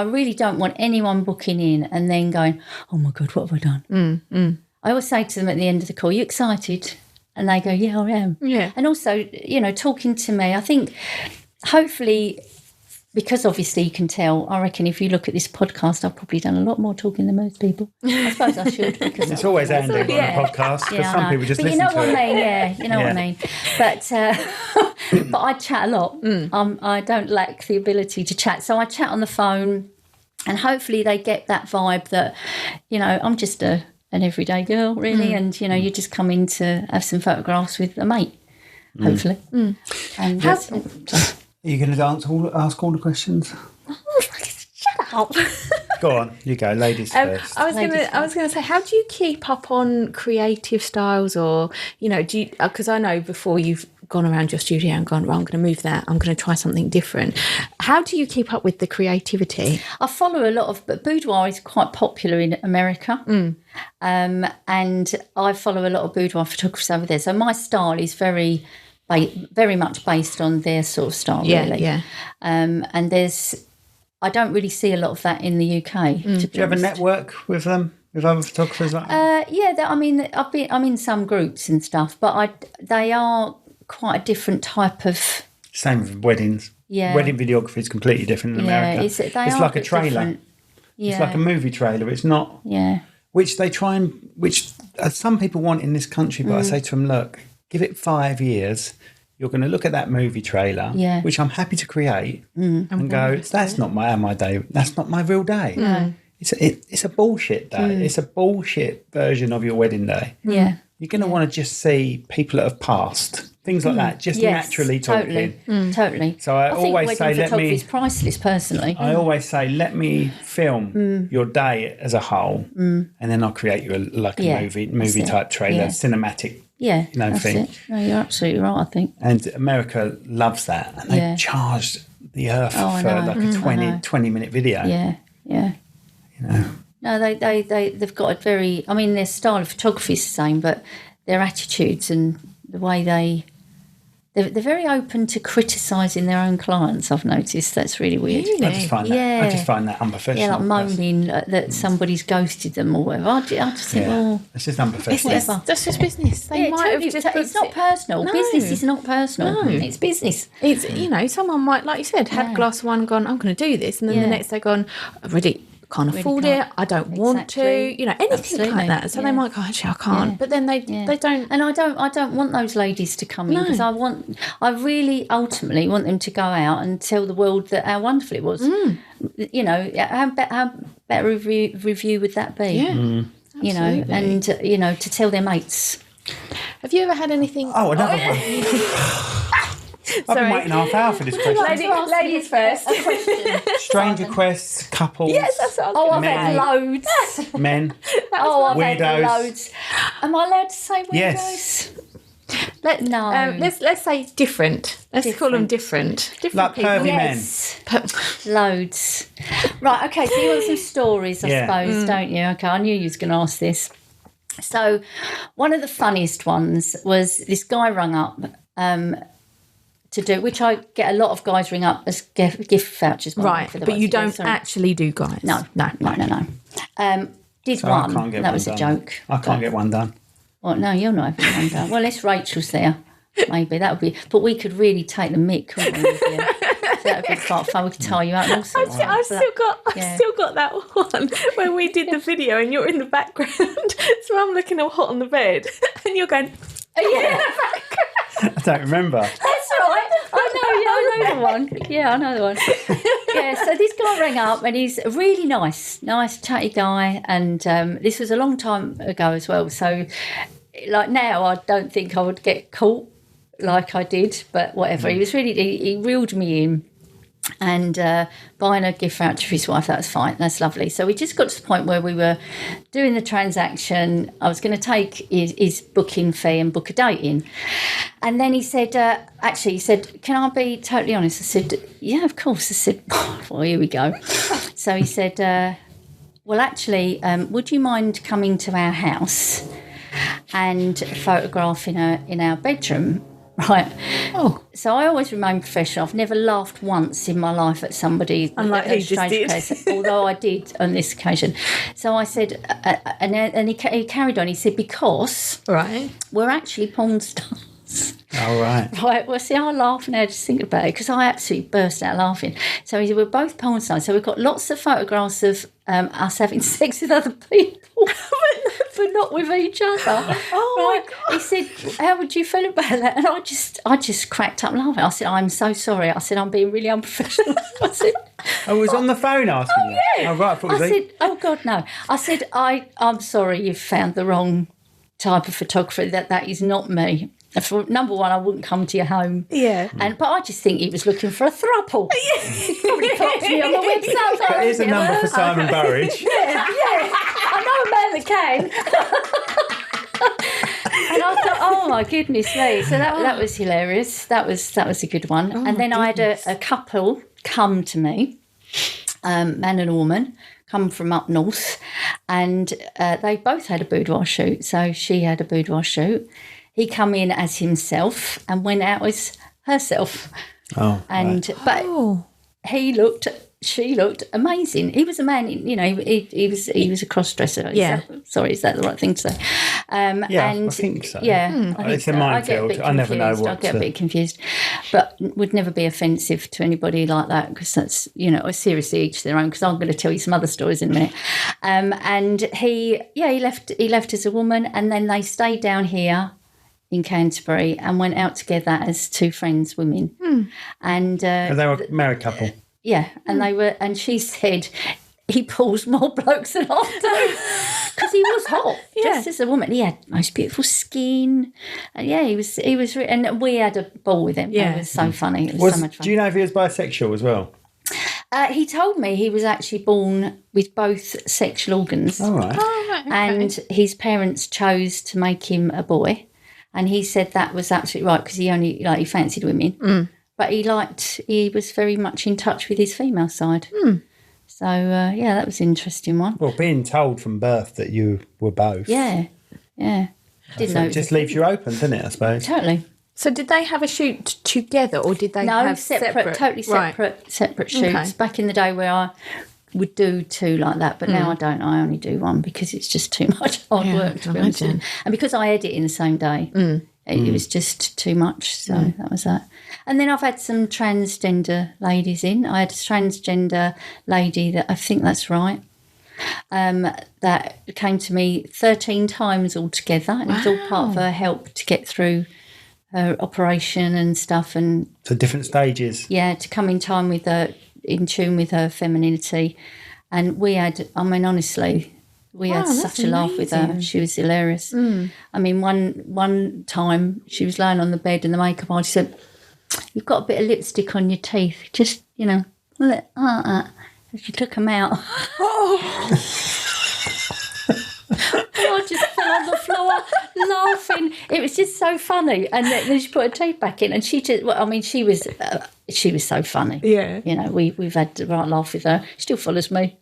really don't want anyone booking in and then going, oh my God, what have I done? I always say to them at the end of the call, you excited? And they go, yeah, I am. Yeah. And also, talking to me, I think hopefully, because obviously you can tell, I reckon if you look at this podcast, I've probably done a lot more talking than most people. I suppose I should. Because It's always handy on a podcast because some people just listen to it. What I mean, you know what I mean. But but I chat a lot. I don't lack the ability to chat. So I chat on the phone, and hopefully they get that vibe that, I'm just an everyday girl, really, and, you just come in to have some photographs with a mate, hopefully. And Are you going to ask all the questions? shut up. Go on, you go, ladies first. I was going to say, how do you keep up on creative styles, or do you? Because I know before you've gone around your studio and gone, well, I'm going to move that, I'm going to try something different. How do you keep up with the creativity? I follow a lot of, but Boudoir is quite popular in America, and I follow a lot of boudoir photographers over there. So my style is very much based on their sort of style, really. Yeah. And I don't really see a lot of that in the UK. Do you have a network with them, with other photographers like that? I'm in some groups and stuff, but they are quite a different type of. Same with weddings. Yeah. Wedding videography is completely different in America. It's like a trailer. Different. Yeah. It's like a movie trailer. It's not. Yeah. Which some people want in this country, but I say to them, look, give it 5 years. You're going to look at that movie trailer, which I'm happy to create, and go, that's not my day. That's not my real day. No. It's a bullshit day. It's a bullshit version of your wedding day. Yeah. You're going to want to just see people that have passed, things like that, just naturally talking. Totally. So I always think say, wedding photography is priceless, personally. I always say, let me film your day as a whole, and then I'll create you a movie type trailer, cinematic. Yeah, that's thing. It. No, you're absolutely right, I think. And America loves that. And they charged the earth for a 20-minute video. Yeah. No, they've got a very... I mean, their style of photography is the same, but their attitudes and the way they're very open to criticising their own clients, I've noticed. That's really weird. Really? I just find that unprofessional. Yeah, like moaning that somebody's ghosted them or whatever. I just think, it's just unprofessional. That's just business. They might have just it's not personal. No. Business is not personal. No. It's business. It's, someone might, like you said, had a glass of wine and gone, I'm going to do this. And then the next day gone, I really can't afford it. I don't want to. Anything Absolutely. like that. So they might go, actually, I can't. Yeah. But then they don't. And I don't want those ladies to come in, because I really ultimately want them to go out and tell the world that how wonderful it was. How better a review would that be? Yeah. And to tell their mates. Have you ever had anything? Oh, another one. I've been waiting half hour for this question. Ladies first. Strange requests, couples. Yes, that's what I was I've had loads. Men. I've weirdos. had loads. Am I allowed to say weirdos? Yes. No. Let's say different. Let's call them different. Different Like people. pervy Yes. Loads. Right, okay, so you want some stories, I suppose, don't you? Okay, I knew you was going to ask this. So one of the funniest ones was this guy rung up to do, which I get a lot of guys ring up as gift vouchers. Right, for the but you ones don't actually do guys. No. Did So I one. can't get That one was a done. joke. I can't get one done. Well, no, you're not having one done. Well, unless Rachel's there, maybe that would be. But we could really take the mick, couldn't we? With you? That would be quite fun. We could tie you out and all sorts of stuff. I've still got that one where we did the video and you're in the background. So I'm looking all hot on the bed and you're going, Yeah, I don't remember. that's right. I know the one. Yeah, I know the one. Yeah, so this guy rang up and he's a really nice, chatty guy. And this was a long time ago as well. So, like now, I don't think I would get caught like I did, but whatever. He was really, he reeled me in. And buying a gift voucher for his wife, that was fine. That's lovely. So we just got to the point where we were doing the transaction. I was going to take his booking fee and book a date in. And then he said, can I be totally honest? I said, yeah, of course. I said, well, here we go. So he said, well, actually, would you mind coming to our house and photographing her in our bedroom? Right. oh, So I always remain professional. I've never laughed once in my life at somebody. Unlike a he just did. case, although I did on this occasion. So I said, and he carried on. He said, because right. we're actually porn stars. All right. Right, well, see, I laugh now just think about it because I absolutely burst out laughing. So he said, we're both porn stars. So we've got lots of photographs of us having sex with other people, but not with each other. Oh, right? He said, how would you feel about that? And I just cracked up laughing. I said, I'm so sorry. I said, I'm being really unprofessional. I said, I was on the phone asking you. yeah. Oh, right. I thought it was I said, oh, God, no. I said, I'm sorry you've found the wrong type of photographer. That is not me. For number one, I wouldn't come to your home. Yeah. But I just think he was looking for a throuple. He probably clocked me on the website. But here's a number for Simon Burridge. Yeah. I know a man that can. And I thought, oh my goodness me. So that was hilarious. That was a good one. Oh, and then I had a couple come to me, man and a woman, come from up north, and they both had a boudoir shoot. So she had a boudoir shoot. He come in as himself and went out as herself. Oh, and Oh. but she looked amazing. He was a man, you know. He was a cross dresser. Yeah. Is that the right thing to say? Yeah, and I think so. Yeah, I think It's a so. minefield. I never know what I get to- a bit confused, but would never be offensive to anybody like that because that's, you know, seriously each their own. Because I'm going to tell you some other stories in a minute. And he left as a woman, and then they stayed down here in Canterbury and went out together as two friends, women. And And they were a married couple. yeah, and they were, and she said he pulls more blokes than I do because he was hot, just as a woman. He had most beautiful skin, and yeah, he was, and we had a ball with him. Yeah. It was so funny. It was so much fun. Do you know if he was bisexual as well? He told me he was actually born with both sexual organs, All right. and his parents chose to make him a boy, and he said that was absolutely right because he fancied women. But he was very much in touch with his female side. So, yeah, that was an interesting one. Well, being told from birth that you were both. Yeah. Didn't know. It it was just leaves you open, doesn't it, I suppose? Totally. So did they have a shoot together or did they No, have separate, totally Right. separate shoots. Okay. Back in the day where I would do two like that, but now I don't. I only do one because it's just too much hard Yeah, work, I to be honest with you. imagine. And because I edit in the same day, it was just too much. So that was that. And then I've had some transgender ladies in. I had a transgender lady that I think that's right. That came to me 13 times altogether, and it was all part of her help to get through her operation and stuff, and So different stages. yeah, to come in time with her, in tune with her femininity. And we had, I mean, honestly, we had Wow, such that's a laugh with her. amazing. She was hilarious. I mean, one time she was laying on the bed and the makeup artist said, "You've got a bit of lipstick on your teeth. Just, you know, as she took them out." I just fell on the floor laughing. It was just so funny. And then she put her teeth back in, and she just, well, I mean, she was so funny. Yeah. You know, we've had the right laugh with her. She still follows me.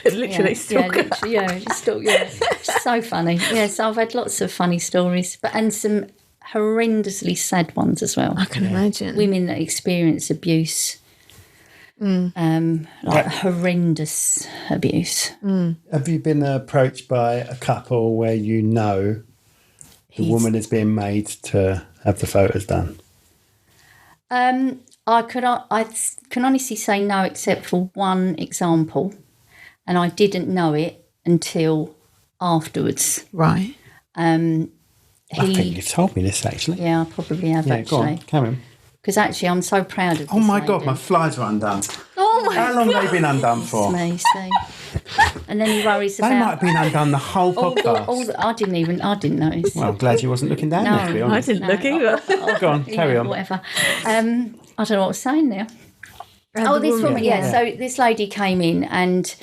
Literally stalker. It's so funny. Yeah, so I've had lots of funny stories, and some horrendously sad ones as well. I can imagine. Women that experience abuse, horrendous abuse. Have you been approached by a couple where you know the woman is being made to have the photos done? I can honestly say no, except for one example, and I didn't know it until afterwards. Right. I think you've told me this, actually. Yeah, I probably have, Yeah, actually. go on, carry on. Because actually I'm so proud of this Oh, my lady. God, my flies are undone. Oh, my How long have they been undone It's for? me, see. And then he worries They about... might have been undone the whole podcast. I didn't notice. Well, I'm glad you wasn't looking down there, to be I honest. didn't look either. Go on, carry on. Whatever. I don't know what I was saying now. This woman, yeah. So this lady came in, and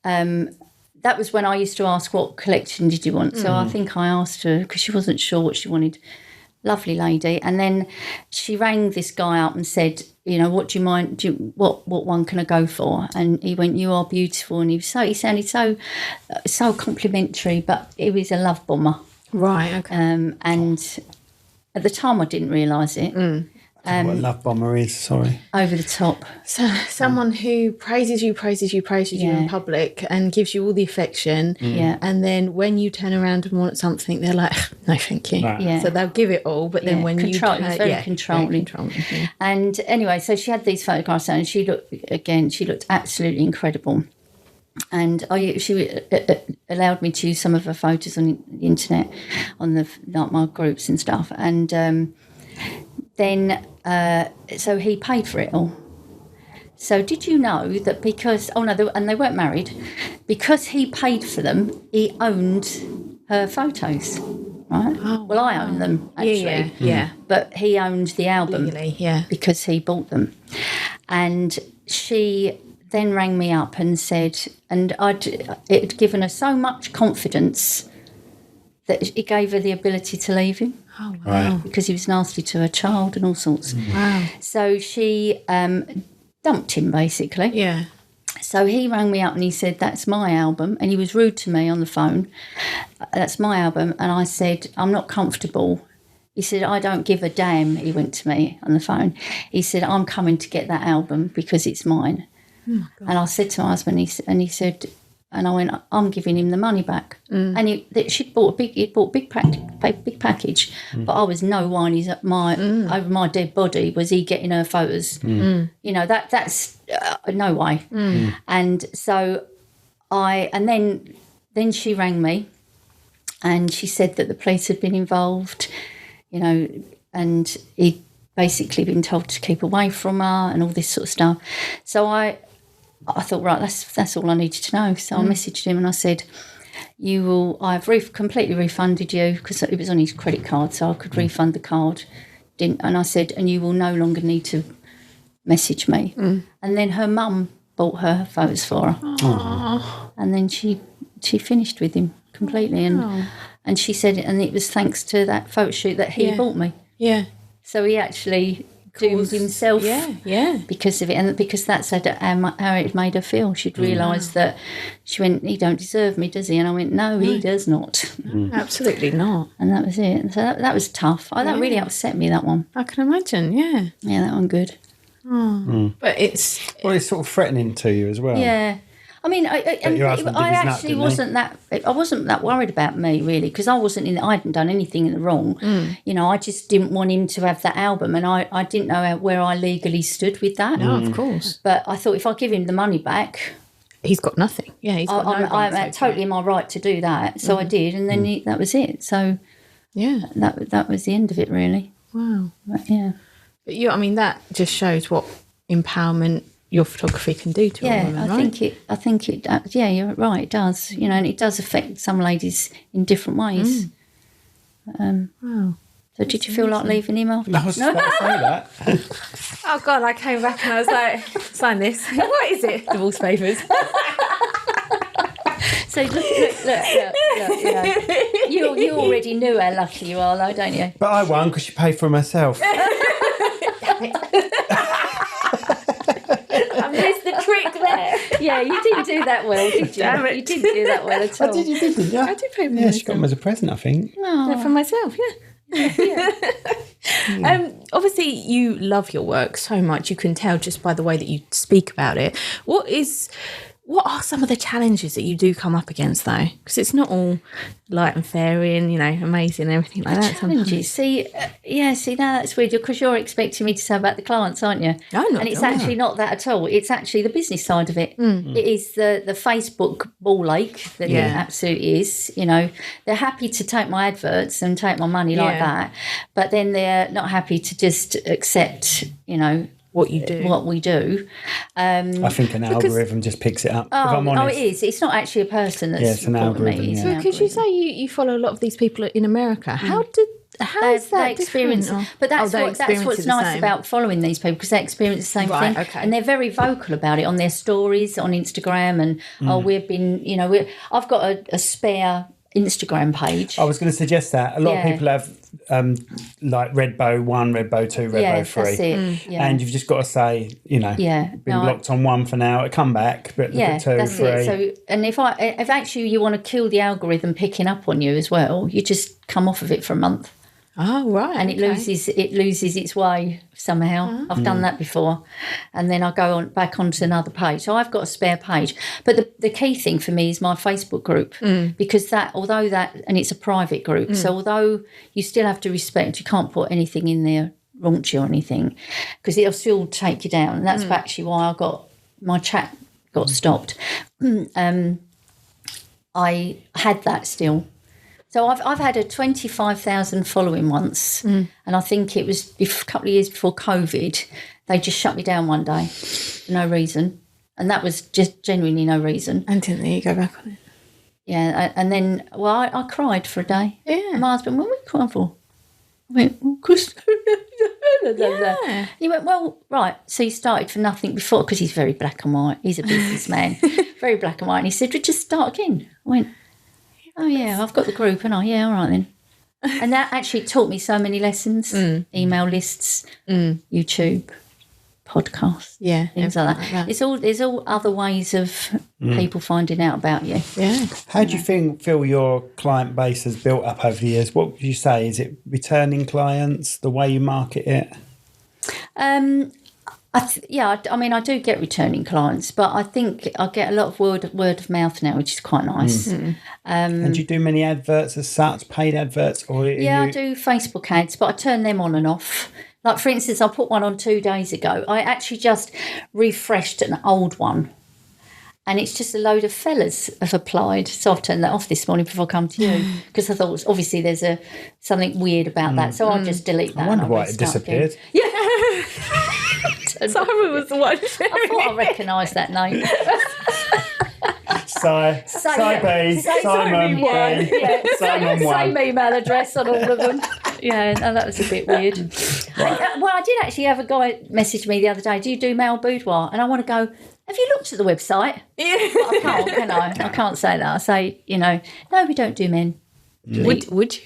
that was when I used to ask, what collection did you want? So I think I asked her, because she wasn't sure what she wanted. Lovely lady. And then she rang this guy up and said, what do you mind? What one can I go for? And he went, you are beautiful. And he sounded so complimentary, but he was a love bomber. Right, okay. And at the time I didn't realise it. What a love bomber is, sorry. Over the top. So someone who praises you in public and gives you all the affection. Yeah. And then when you turn around and want something, they're like, no, thank you. Right. Yeah. So they'll give it all, but then when He's very controlling. Yeah. And anyway, so she had these photographs and she looked absolutely incredible. And she allowed me to use some of her photos on the internet, on my groups and stuff. And then so he paid for it all. So did you know that because they weren't married, because he paid for them, he owned her photos, right? Oh, well, I own them actually, Yeah. but he owned the album Legally, yeah. because he bought them. And she then rang me up and said, and it had given her so much confidence that it gave her the ability to leave him. Oh, wow. Right. Because he was nasty to her child and all sorts. Wow. So she dumped him, basically. Yeah. So he rang me up and he said, that's my album. And he was rude to me on the phone. That's my album. And I said, I'm not comfortable. He said, I don't give a damn, he went to me on the phone. He said, I'm coming to get that album because it's mine. Oh, and I said to my husband, he said... And I went, I'm giving him the money back. And he'd bought a big package, but I was no whine. He's over my dead body. Was he getting her photos? That's no way. And so then she rang me, and she said that the police had been involved, and he'd basically been told to keep away from her and all this sort of stuff. So I thought, right, that's all I needed to know. So I messaged him and I said, I've completely refunded you, because it was on his credit card, so I could refund the card. And I said, and you will no longer need to message me. And then her mum bought her photos for her. Aww. And then she finished with him completely. And she said, and it was thanks to that photo shoot that he bought me. Yeah. So he actually doomed himself because of it, and because that's how it made her feel. She'd realised that she went, he don't deserve me, does he? And I went, no, he does not. Absolutely not. And that was it. So that was tough. That really upset me, that one. I can imagine, yeah. Yeah, that one good. But it's sort of threatening to you as well. Yeah. I mean, I actually wasn't that worried about me, really, because I hadn't done anything wrong. I just didn't want him to have that album, and I didn't know where I legally stood with that. No, of course. But I thought if I give him the money back, he's got nothing. Yeah, he's got I'm totally in my right to do that. So I did, and then that was it. So yeah, that was the end of it, really. Wow. But, yeah. But that just shows what empowerment your photography can do to a woman, right? I think it. Yeah, you're right. It does. And it does affect some ladies in different ways. Wow. So did you feel like leaving him after? I was about to say that. Oh God, I came back and I was like, sign this. What is it? Divorce papers. So look. You already knew how lucky you are, though, don't you? But I won because she paid for myself. I missed the trick there. Yeah, you didn't do that well, did you? Damn it. You didn't do that well at all. You did, didn't you? I did pay for Yeah, she got them as a present, I think. for myself, obviously you love your work so much, you can tell just by the way that you speak about it. What are some of the challenges that you do come up against, though? Because it's not all light and fairy and, amazing and everything like that. Challenges. See, now that's weird because you're expecting me to say about the clients, aren't you? No, not and it's at all. actually not that at all. It's actually the business side of it. It is the Facebook ball ache that it absolutely is. They're happy to take my adverts and take my money like that, but then they're not happy to just accept, what we do. I think an algorithm just picks it up. If I'm honest. It is. It's not actually a person that's it's an algorithm. me. Yeah. Because you say you follow a lot of these people in America. How is that experience? different? But that's what's nice same. about following these people because they experience the same thing, and they're very vocal about it on their stories on Instagram. And we've been, I've got a spare Instagram page. I was going to suggest that a lot of people have like Redbow 1, Redbow 2, Redbow 3. That's it. And you've just got to say, been blocked on 1 for now, it'll come back, but look at 2, that's 3. it. So, and if actually you want to kill the algorithm picking up on you as well, you just come off of it for a month. Oh, right. And it loses its way somehow. I've done that before. And then I go back onto another page. So I've got a spare page. But the key thing for me is my Facebook group because and it's a private group. So although you still have to respect, you can't put anything in there raunchy or anything because it'll still take you down. And that's actually why my chat got stopped. I had that still. So I've had a 25,000 following once, and I think it was a couple of years before COVID. They just shut me down one day for no reason, and that was just genuinely no reason. And didn't you go back on it? Yeah, and then I cried for a day. Yeah. And my husband, what were you crying for? I went, well, because... He went, well, right, so you started for nothing before, because he's very black and white. He's a businessman, very black and white. And he said, well, just start again. I went, oh, yeah, I've got the group, and all right then. And that actually taught me so many lessons, email lists, YouTube, podcasts, things like that. There's all other ways of people finding out about you. Yeah. How do you feel your client base has built up over the years? What would you say? Is it returning clients, the way you market it? I do get returning clients, but I think I get a lot of word of mouth now, which is quite nice. And do you do many adverts as such, paid adverts? I do Facebook ads, but I turn them on and off. Like, for instance, I put one on 2 days ago. I actually just refreshed an old one. And it's just a load of fellas have applied. So I've turned that off this morning before I come to you because I thought, obviously, there's something weird about that. So I'll just delete that. I wonder why it disappeared. Again. Yeah. Simon was the one. I thought I recognised that name. Simon B, Simon Same 1. email address on all of them. Yeah, no, that was a bit weird. Right. I did actually have a guy message me the other day, do you do male boudoir? And I want to go, have you looked at the website? Yeah. But I can't, can I? I can't say that. I say, no, we don't do men. Would you?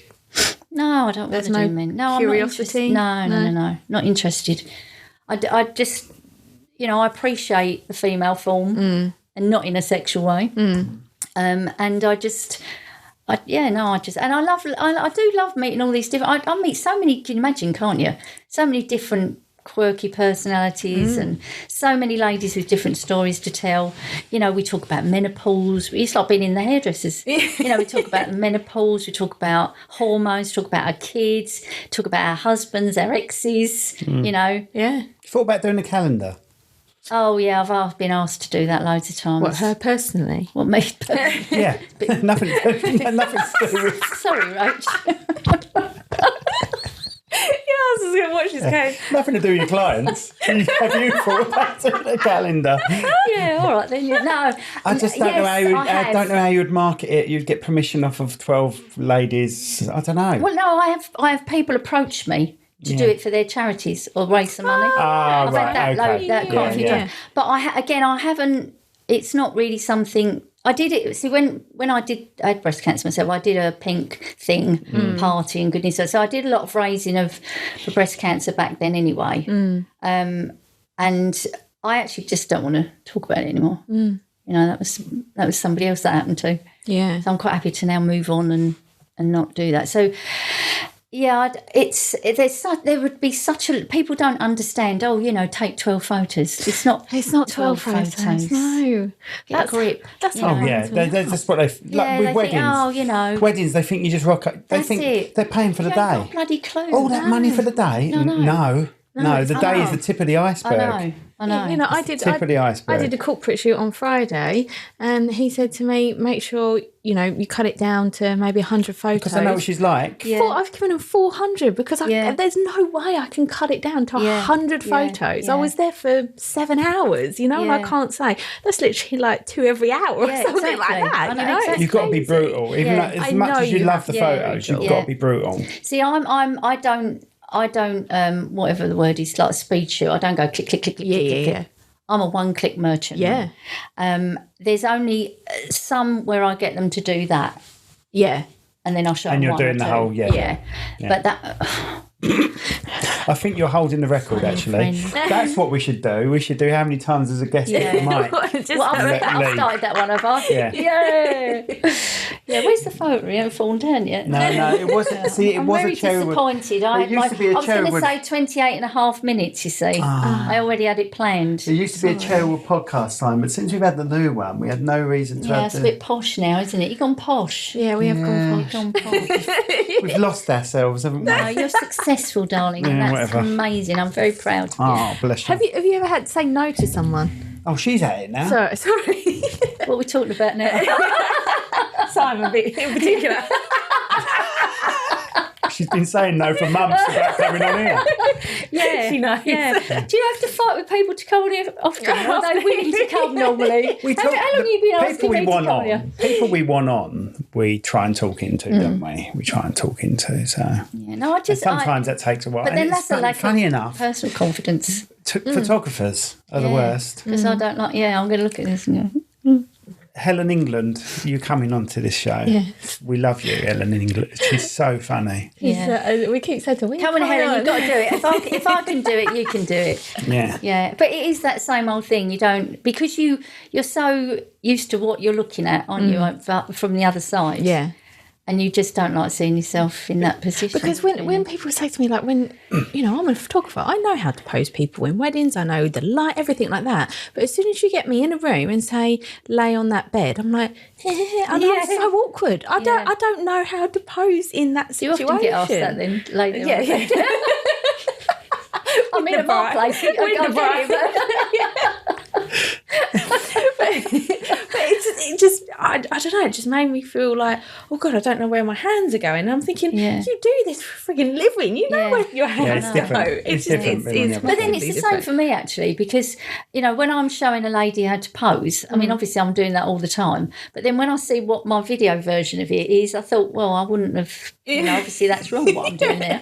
No, I don't want to do men. No, curiosity? I'm not interested. No, not interested. I just, I appreciate the female form and not in a sexual way. And I do love meeting all these different, I meet so many, can you imagine, can't you? So many different quirky personalities and so many ladies with different stories to tell. We talk about menopause. It's like being in the hairdressers. We talk about menopause, we talk about hormones, talk about our kids, talk about our husbands, our exes, Yeah. You thought about doing a calendar? Oh, yeah, I've been asked to do that loads of times. What, her personally? What, me? Yeah, nothing to do with... Sorry, Rach. I was just going to watch this game. Nothing to do with your clients. Have you thought about doing a calendar? Yeah, all right then. Yeah. No, I just don't know how I don't know how you would market it. You'd get permission off of 12 ladies. I don't know. Well, no, I have people approach me to do it for their charities or raise some money. I've had that quite a few times. But I haven't. It's not really something. I did it. See, when I had breast cancer myself, I did a pink thing party and goodness. So I did a lot of raising for breast cancer back then anyway. And I actually just don't want to talk about it anymore. You know, that was somebody else that happened to. Yeah. So I'm quite happy to now move on and not do that. So, yeah, there would be such a... People don't understand, take 12 photos. It's not 12 photos. No. Get a grip. That's you what know. That's what they... with weddings. Weddings, they think you just rock up. They think they're paying for the You day. ain't got a bloody clue. All that money for the day? No, the day is the tip of the iceberg. I know. You know, I did Tip of the iceberg. I did a corporate shoot on Friday, and he said to me, make sure, you cut it down to maybe 100 photos. Because I know what she's like. Yeah. I've given him 400 because there's no way I can cut it down to 100 photos. Yeah. I was there for 7 hours, and I can't say. That's literally like 2 every hour or something like that. I know, exactly. You've got to be brutal. Even though, as much as you love the photos, you've got to be brutal. See, I don't whatever the word is, like a speed shoot. I don't go click, click, click, click, click, click. I'm a one-click merchant. Yeah. There's only some where I get them to do that. Yeah. And then I'll show them And you're one or doing the two. whole, Yeah. But that... I think you're holding the record, actually. That's what we should do. We should do how many times as a guest at the mic. I've started that one, have I? Yeah. Yeah, where's the photo? You haven't fallen down yet. No, it wasn't. See, it I'm was very a Cherrywood. disappointed. I It used to be a was going to Cherrywood. say 28 and a half minutes, you see. I already had it planned. It used to be a Cherrywood podcast time, but since we've had the new one, we had no reason to Yeah, have it's a bit posh now, isn't it? You've gone posh. Yeah, we have gone Gone posh. We've lost ourselves, haven't we? No, you're successful, darling, and that's whatever. amazing. I'm very proud of you. Oh, bless you. Have you ever had to say no to someone? Oh, she's at it now. Sorry. What are we talking about now? Simon in particular. She's been saying no for months about coming on here. Yeah, She knows. Yeah. Do you have to fight with people to come on here often? Are they willing to come normally? How long have you been asking me to come on here? People we want on, we try and talk into, don't we? We try and talk into. So Yeah, no, I just sometimes that takes a while. But then and that's a lack funny of enough. personal confidence. Photographers are the worst. Because I don't like. Yeah, I'm going to look at this and go. Helen England, you coming on to this show. Yes. We love you, Helen England. She's so funny. We keep saying to him, Come on, Helen, you've got to do it. If I can do it, you can do it. Yeah. Yeah, but it is that same old thing. You don't, because you're so used to what you're looking at, aren't you, from the other side? Yeah. And you just don't like seeing yourself in that position. Because when people say to me, like, when, I'm a photographer, I know how to pose people in weddings, I know the light, everything like that. But as soon as you get me in a room and say, lay on that bed, I'm like, I'm so awkward. I don't know how to pose in that you situation. often get asked that then later. Yeah. I'm in a bar place. It just I don't know, it just made me feel like, oh God, I don't know where my hands are going. And I'm thinking, you do this for frigging living. You know where your hands it's go. different. It's different. But then it's the same for me, actually, because, when I'm showing a lady how to pose, I mean, obviously I'm doing that all the time. But then when I see what my video version of it is, I thought, well, I wouldn't have, obviously that's wrong what I'm doing there.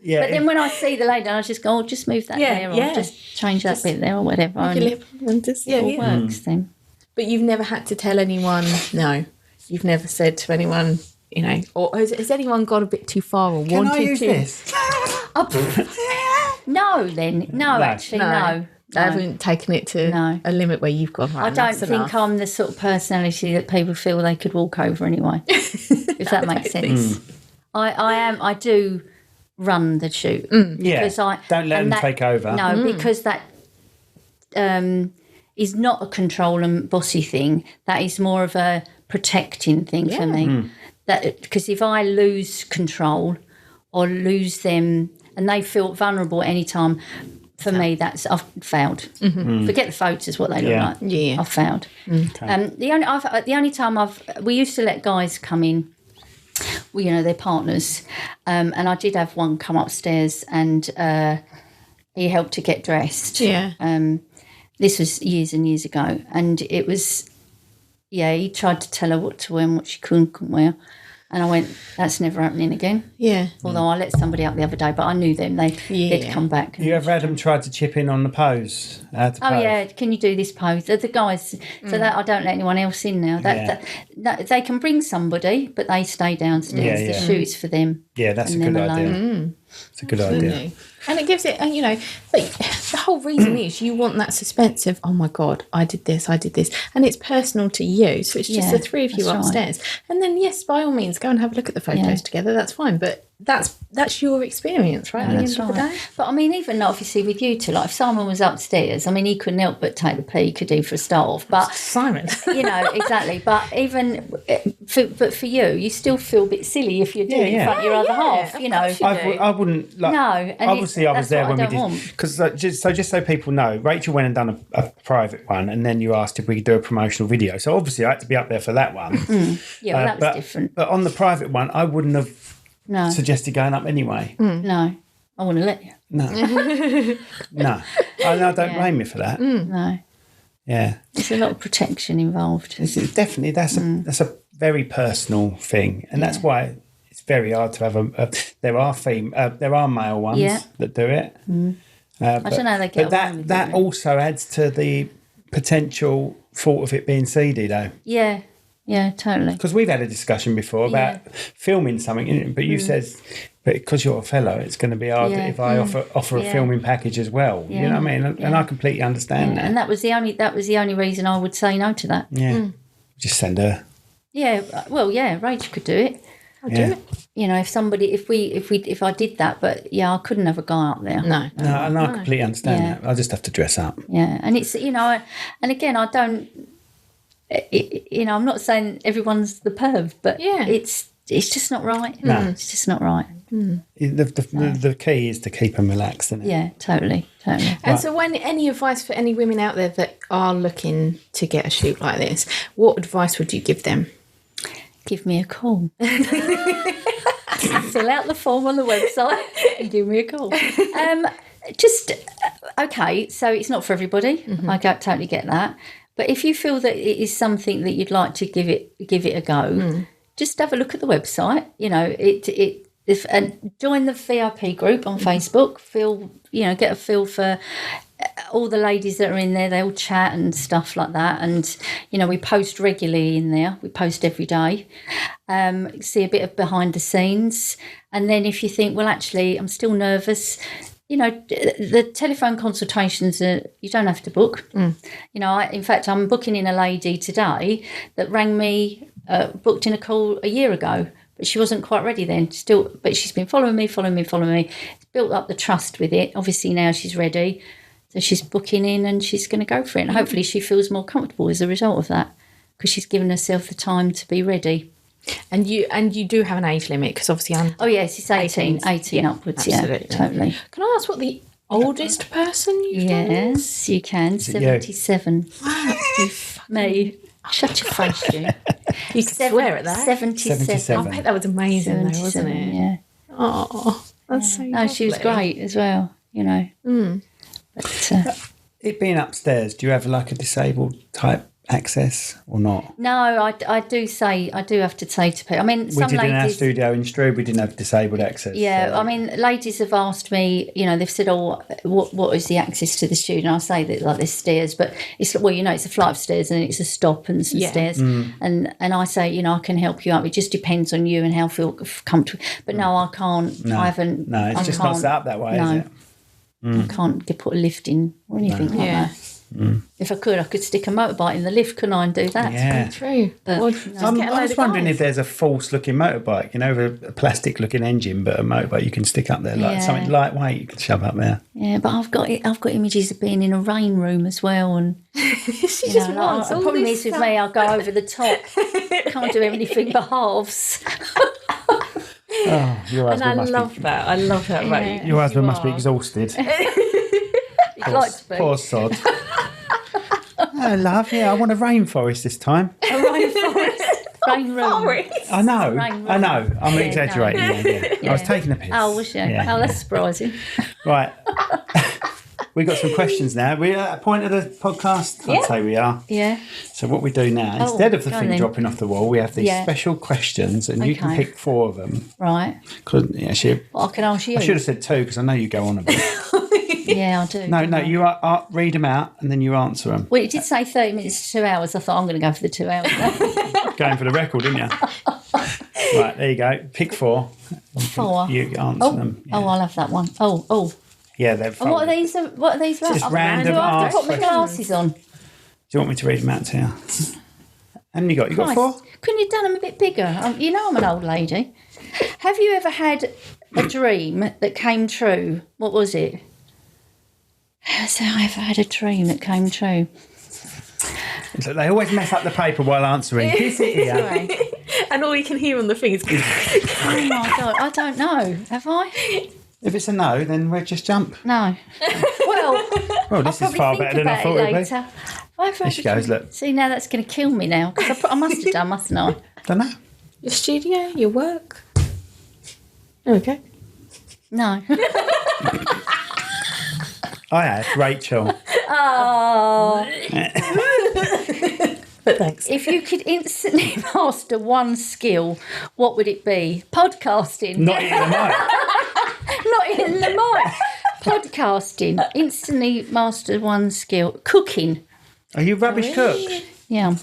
Yeah. But then when I see the lady, I just go, just move that there, or just change that bit there, or whatever. And it all works then. But you've never had to tell anyone no. You've never said to anyone, or has anyone gone a bit too far or Can wanted I use to? this? No, then. No, actually, no. I haven't taken it to a limit where you've gone, right, I don't think I'm the sort of personality that people feel they could walk over anyway, if that makes sense. I do run the shoot. Because don't let them take over. No, because that is not a control and bossy thing. That is more of a protecting thing for me. Because if I lose control or lose them and they feel vulnerable at any time, for me, I've failed. Forget the photos, what they look like. Yeah, I've failed. Okay. The only time we used to let guys come in, their partners, and I did have one come upstairs and he helped to get dressed. Yeah. This was years and years ago, and it was, he tried to tell her what to wear and what she couldn't wear. And I went, that's never happening again. Yeah. Although I let somebody up the other day, but I knew them. They'd come back. You ever had them try to chip in on the pose? How to pose? Oh, yeah, can you do this pose? The guys, so that I don't let anyone else in now. That they can bring somebody, but they stay downstairs. The shoot is for them. Yeah, that's a good idea. It's a good idea. And it gives it, you know, like the whole reason is you want that suspense of, oh my God, I did this. And it's personal to you. So it's just the three of you that's upstairs. Right. And then, yes, by all means, go and have a look at the photos together. That's fine. But that's your experience, right? At the end of the day. But I mean, even obviously with you two, like if Simon was upstairs, I mean, he couldn't help but take the pee, could he, for a start off. But Simon, you know, exactly. But even for you still feel a bit silly if you're doing it in front of your other half. You know, I wouldn't. Like, no, and obviously, I was there when we did. Because just so people know, Rachel went and done a private one, and then you asked if we could do a promotional video. So obviously, I had to be up there for that one. Yeah, well, that was different. But on the private one, I wouldn't have. Suggested going up anyway. No, I want to let you. No, no. I don't blame you for that. No. Yeah, there's a lot of protection involved. It's definitely that's a very personal thing, and that's why it's very hard to have there are male ones that do it. I don't know how they get but that also adds to the potential thought of it being seedy, though. Yeah, totally. Because we've had a discussion before about filming something, but you said, but because you're a fellow, it's going to be hard if I offer a filming package as well. You know what I mean? And I completely understand that. And that was the only reason I would say no to that. Yeah, just send her. Yeah, well, yeah, Rachel could do it. I'll do it. You know, if I did that, but I couldn't have a guy up there. No, and I completely understand that. I just have to dress up. Yeah, and it's and again, I don't. I'm not saying everyone's the perv, but it's just not right. No, it's just not right. The key is to keep them relaxed, isn't it? Yeah, totally. And so, any advice for any women out there that are looking to get a shoot like this, what advice would you give them? Give me a call. Fill out the form on the website and give me a call. Okay, so it's not for everybody. I totally get that. But if you feel that it is something that you'd like to give it a go, just have a look at the website. You know, and join the VIP group on Facebook. Get a feel for all the ladies that are in there. They all chat and stuff like that. And we post regularly in there. We post every day. See a bit of behind the scenes. And then if you think, well, actually, I'm still nervous. The telephone consultations, you don't have to book. In fact, I'm booking in a lady today that rang me, booked in a call a year ago, but she wasn't quite ready then. But she's been following me. It's built up the trust with it. Obviously now she's ready. So she's booking in and she's going to go for it. And hopefully she feels more comfortable as a result of that because she's given herself the time to be ready. And you do have an age limit because obviously I'm... Oh, yes, it's 18 upwards, absolutely. Yeah, totally. Can I ask what the oldest person you've done? Yes, you can. 77. Wow. Me. Shut your face, you. You swear at that? 77. I bet that was amazing though, wasn't it? Yeah. Oh, that's so No, she was great as well, But, it being upstairs, do you have like a disabled type access or not? No, I do have to say to people. I mean, some we did ladies, in our studio in Stroud, we didn't have disabled access. Yeah, so. I mean, ladies have asked me, they've said, "Oh, what is the access to the studio?" And I say that like there's stairs, but it's it's a flight of stairs and it's a stop and some stairs, and I say, I can help you up. It just depends on you and how feel comfortable. But no, I can't. No, I haven't. No, it's just not set up that way, no, is it? I can't put a lift in or anything like that. If I could stick a motorbike in the lift, couldn't I, and do that? Yeah, true. But, I was wondering if there's a false-looking motorbike, a plastic-looking engine, but a motorbike you can stick up there, like something lightweight you can shove up there. Yeah, but I've got images of being in a rain room as well, and the problem is with me, I'll go over the top. Can't do anything but halves. Oh, your husband and I love that. I love that about you. Your husband must be exhausted. Poor sod. Oh, love, I want a rainforest this time. A rainforest. Rain room. I know. I'm exaggerating. I was taking a piss. Oh, was you? Yeah. Oh, that's surprising. Right. We've got some questions now. We're at a point of the podcast. I'd say we are. Yeah. So what we do now, instead of the thing dropping off the wall, we have these special questions, and you can pick 4 of them. Right. I can ask you. I should have said 2 because I know you go on a bit. Yeah, I do. No, you read them out and then you answer them. Well, it did say 30 minutes to 2 hours. I thought I'm going to go for the 2 hours. Going for the record, didn't you? Right, there you go. Pick 4. 4. You answer them. Yeah. Oh, I'll have that one. Oh. Yeah, they're And what are these? What are these? Just random Do I have to put my questions. glasses on? Do you want me to read them out to you? And you got 4? Couldn't you have done them a bit bigger? You know I'm an old lady. Have you ever had a dream that came true? What was it? Has I ever had a dream that came true? So they always mess up the paper while answering. Kiss it here. Sorry. And all you can hear on the thing is... Oh my God, I don't know. Have I? If it's a no, then we'll just jump. No. Well, this is far better than I thought it would be. There she goes, look. See, now that's going to kill me now. Because I must have done, mustn't I? Don't know. Your studio, your work. Okay. No. I have, Rachel. Oh. But thanks. If you could instantly master one skill, what would it be? Podcasting. Not eating the mic. Not in the mic. Podcasting. Instantly master one skill. Cooking. Are you rubbish cook? Yeah.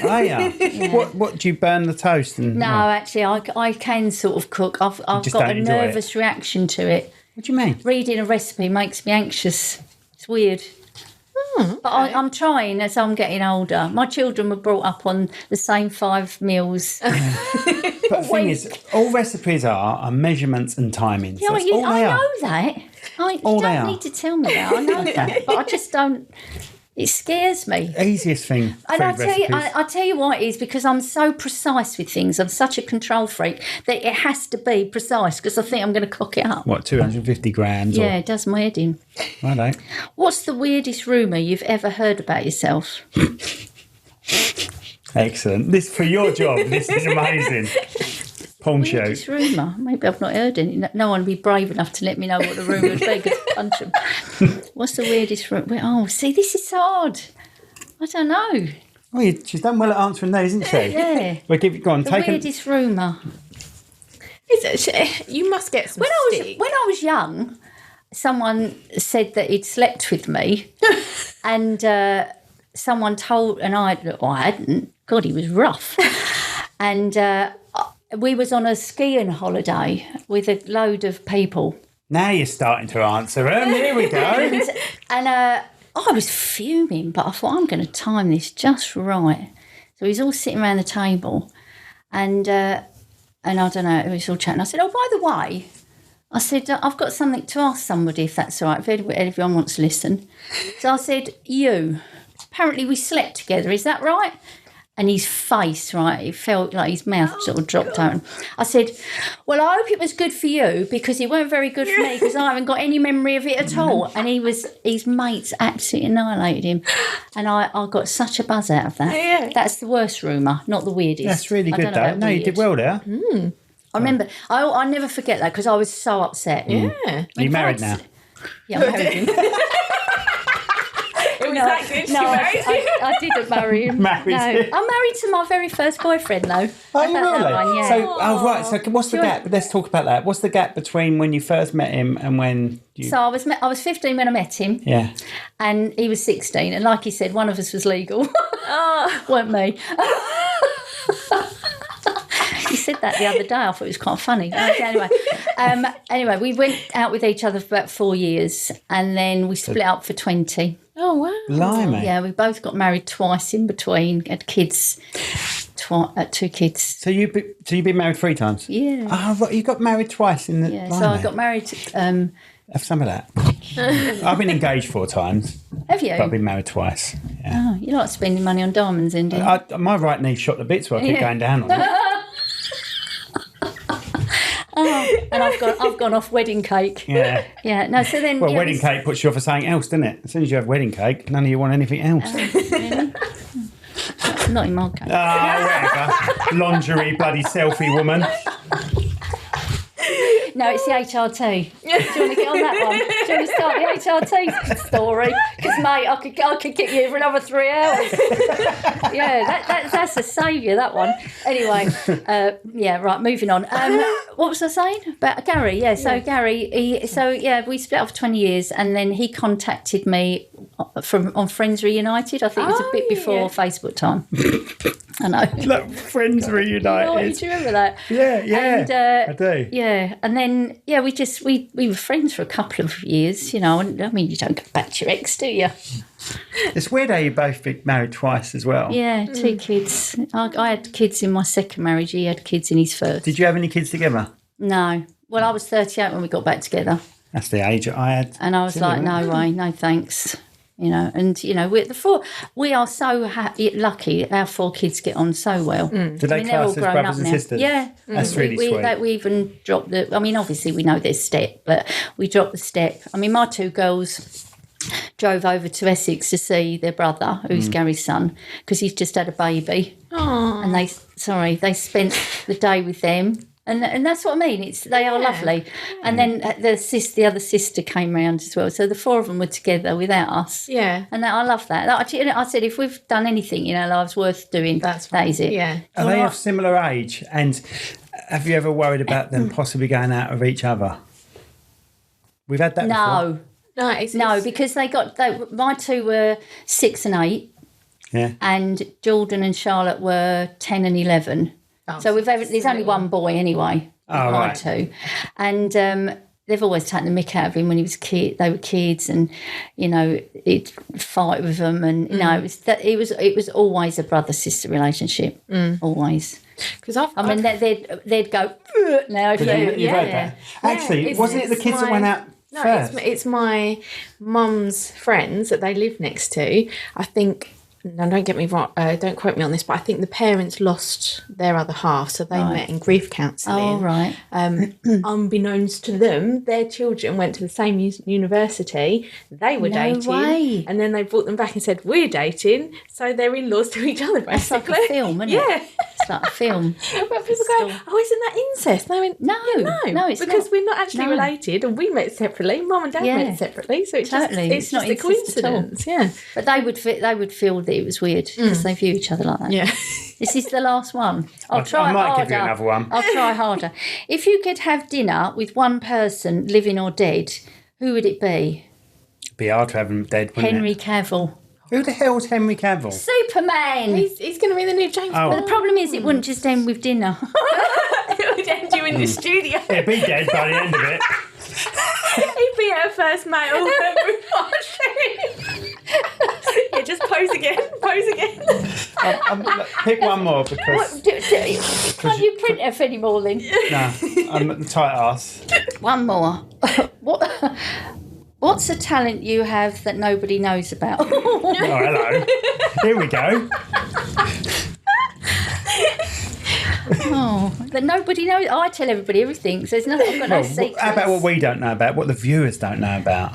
Are you? What do you burn the toast? And No, actually, I can sort of cook. I've just got a don't enjoy it? nervous reaction to it. What do you mean? Reading a recipe makes me anxious. It's weird. But I'm trying as I'm getting older. My children were brought up on the same 5 meals. But the thing is, all recipes are measurements and timings. Yeah, That's all I they are. know that. You All they don't are. need to tell me that. I know that. But I just don't... It scares me. Easiest thing. And food I tell you why it is, because I'm so precise with things. I'm such a control freak that it has to be precise because I think I'm going to cock it up. What, 250 grams? Yeah, it does my head in. I don't. What's the weirdest rumour you've ever heard about yourself? Excellent. This for your job. This is amazing. Porn show. Weirdest rumour? Maybe I've not heard any. No one would be brave enough to let me know what the rumour would be because I'd punch them. What's the weirdest rumour? Oh, see, this is hard. I don't know. Oh, she's done well at answering those, isn't she? Yeah. Well, go on. The Take weirdest rumour. You must get some stick. When I was young, someone said that he'd slept with me, and someone told, and I hadn't. God, he was rough, and we was on a skiing holiday with a load of people. Now you're starting to answer them. Here we go. And I was fuming, but I thought, I'm going to time this just right. So he's all sitting around the table, and I don't know, we was all chatting. I said, oh, by the way, I said, I've got something to ask somebody, if that's all right, if everyone wants to listen. So I said, apparently we slept together, is that right? And his face, right, it felt like his mouth sort of dropped open. I said, well, I hope it was good for you because it weren't very good for me because I haven't got any memory of it at all. And his mates absolutely annihilated him. And I got such a buzz out of that. Yeah. That's the worst rumour, not the weirdest. That's really I good, don't know though. about No, you weird. did well there. I remember, I never forget that because I was so upset. Yeah. Are you married now? Yeah, I'm married him. It was that good. No, She married you. I didn't marry him. Married No, him. I'm married to my very first boyfriend, though. Oh, you About that really? one, yeah. So, right. So, what's the gap? Let's talk about that. What's the gap between when you first met him and when you? So I was 15 when I met him, Yeah. and he was 16. And like he said, one of us was legal. Weren't me. He said that the other day. I thought it was quite funny. Anyway, we went out with each other for about 4 years, and then we split up for 20. Oh, wow. Blimey. Yeah, we both got married twice in between. Had kids, 2 kids. So you've been married 3 times? Yeah. Oh, right. You got married twice in the. Yeah, so I got married. Have some of that. I've been engaged 4 times, Have you? but I've been married twice. Yeah. Oh, you like spending money on diamonds, Indy? My right knee shot to bits, so I keep going down on it. And I've gone off wedding cake. Yeah. Yeah. No. So then. Well, yeah, wedding cake puts you off for something else, doesn't it? As soon as you have wedding cake, none of you want anything else. Really? Not in my case. Whatever. Lingerie, bloody selfie woman. No, it's the HRT. Do you want to get on that one? Do you want to start the HRT story? Because, mate, I could get you for another 3 hours. Yeah, that's a saviour, that one. Anyway, right, moving on. What was I saying? About Gary, yeah. So Gary, we split up for 20 years, and then he contacted me on Friends Reunited. I think it was a bit before Facebook time. I know. Like Friends Reunited. Oh, do you remember that? Yeah, I do. Yeah, and then we were friends for a couple of years. And I mean, you don't go back to your ex, do you? It's weird how you both been married twice as well. Yeah, 2 kids. I had kids in my second marriage. He had kids in his first. Did you have any kids together? No. Well, I was 38 when we got back together. That's the age I had. And I was like, no way, no thanks. And we are so lucky. Our 4 kids get on so well. Do they class as brothers and sisters? Yeah, that's really sweet. We even dropped obviously we know there's step, but we dropped the step. I mean, my 2 girls drove over to Essex to see their brother, who's Gary's son, because he's just had a baby. Aww. And they spent the day with them. And that's what I mean. They are lovely. And then the other sister came round as well. So the 4 of them were together without us. Yeah. And I love that. I said, if we've done anything in our lives worth doing, that is it. Yeah. Are they of similar age? And have you ever worried about them possibly going out of each other? We've had that before. No, because my 2 were 6 and 8. Yeah. And Jordan and Charlotte were 10 and 11. Oh, so there's only one boy anyway. Oh, my right. 2. And they've always taken the mick out of him when he was a kid. They were kids, and he'd fight with them, and it was always a brother-sister relationship, always. Because they'd go now if you've heard that. Actually, wasn't it the kids that went out? No, first? it's my mum's friends that they live next to. I think. Now, don't get me wrong, don't quote me on this, but I think the parents lost their other half, so they met in grief counselling. Oh, right. Unbeknownst to them, their children went to the same university. They were dating. Way. And then they brought them back and said, we're dating. So they're in-laws to each other, basically. It's like a film, isn't it? Yeah. It's like a film. But people go, isn't that incest? And I went, no, it's because we're not actually related, and we met separately. Mum and Dad met separatally, so it's just not a coincidence. Yeah. But they would feel that it was weird because they view each other like that. Yeah. This is the last one. I might give you another one. I'll try harder. If you could have dinner with one person, living or dead, who would it be? It'd be hard to have him dead, wouldn't Henry it? Cavill. Who the hell's Henry Cavill? Superman. He's going to be the new James Bond. But the problem is it wouldn't just end with dinner. It would end you in the studio. He'd be dead by the end of it. He'd be our first male Yeah, just pose again. Pick one more because... Can't you print F anymore then? No, I'm at the tight arse. One more. What's a talent you have that nobody knows about? Oh, hello. Here we go. That nobody knows. I tell everybody everything, so there's nothing. I've got no secrets. How about what we don't know about, what the viewers don't know about?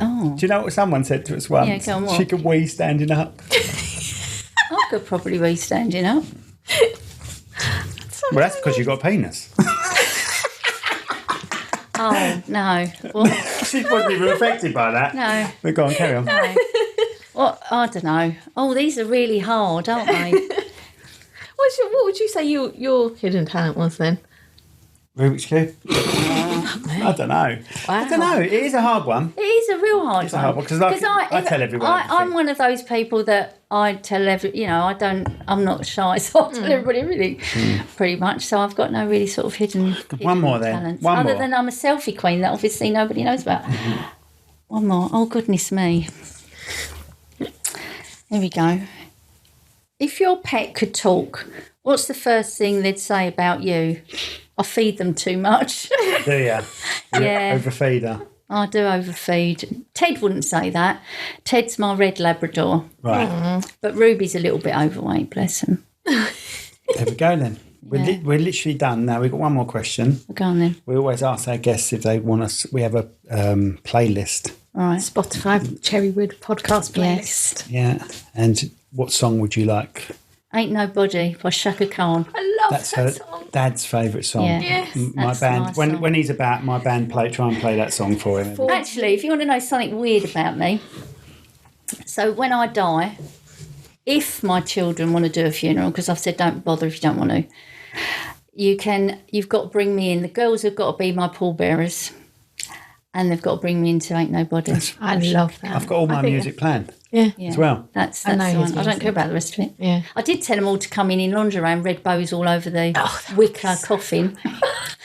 Oh. Do you know what someone said to us once? Yeah, go on, what? She could wee standing up. I could probably wee standing up. Well, that's because you've got a penis. Oh, no. What? She wasn't even affected by that. No. But go on, carry on. No. What? I don't know. Oh, these are really hard, aren't they? What would you say your hidden talent was then? Rubik's Cube? I don't know. Wow. I don't know. It is a hard one. It is a real hard one. It's a hard one because I tell everyone. I'm one of those people that I tell I'm not shy, so I tell everybody everything, pretty much. So I've got no really sort of hidden one more then. talents. One other more. than I'm a selfie queen that obviously nobody knows about. One more. Oh, goodness me. Here we go. If your pet could talk, what's the first thing they'd say about you? I feed them too much. Do you? Yeah. Overfeeder. I do overfeed. Ted wouldn't say that. Ted's my red Labrador. Right. But Ruby's a little bit overweight, bless him. There we go then. We're literally done now. We've got one more question. Go on then. We always ask our guests if they want us. We have a playlist. All right. Spotify Cherrywood Podcast playlist. Yeah. And what song would you like? Ain't Nobody by Shaka Khan. I love That's that her song. dad's favourite song. Yeah. Yes. My That's band. a nice when song. when he's about, my band try and play that song for him. Actually, if you want to know something weird about me, so when I die, if my children want to do a funeral, because I've said don't bother if you don't want to, you've got to bring me in. The girls have got to be my pallbearers. and they've got to bring me into Ain't Nobody. I love that. I've got all my music planned Yeah. as well. That's know the his one. I don't music. care about the rest of it. Yeah. I did tell them all to come in lingerie and red bows all over the wicker coffin.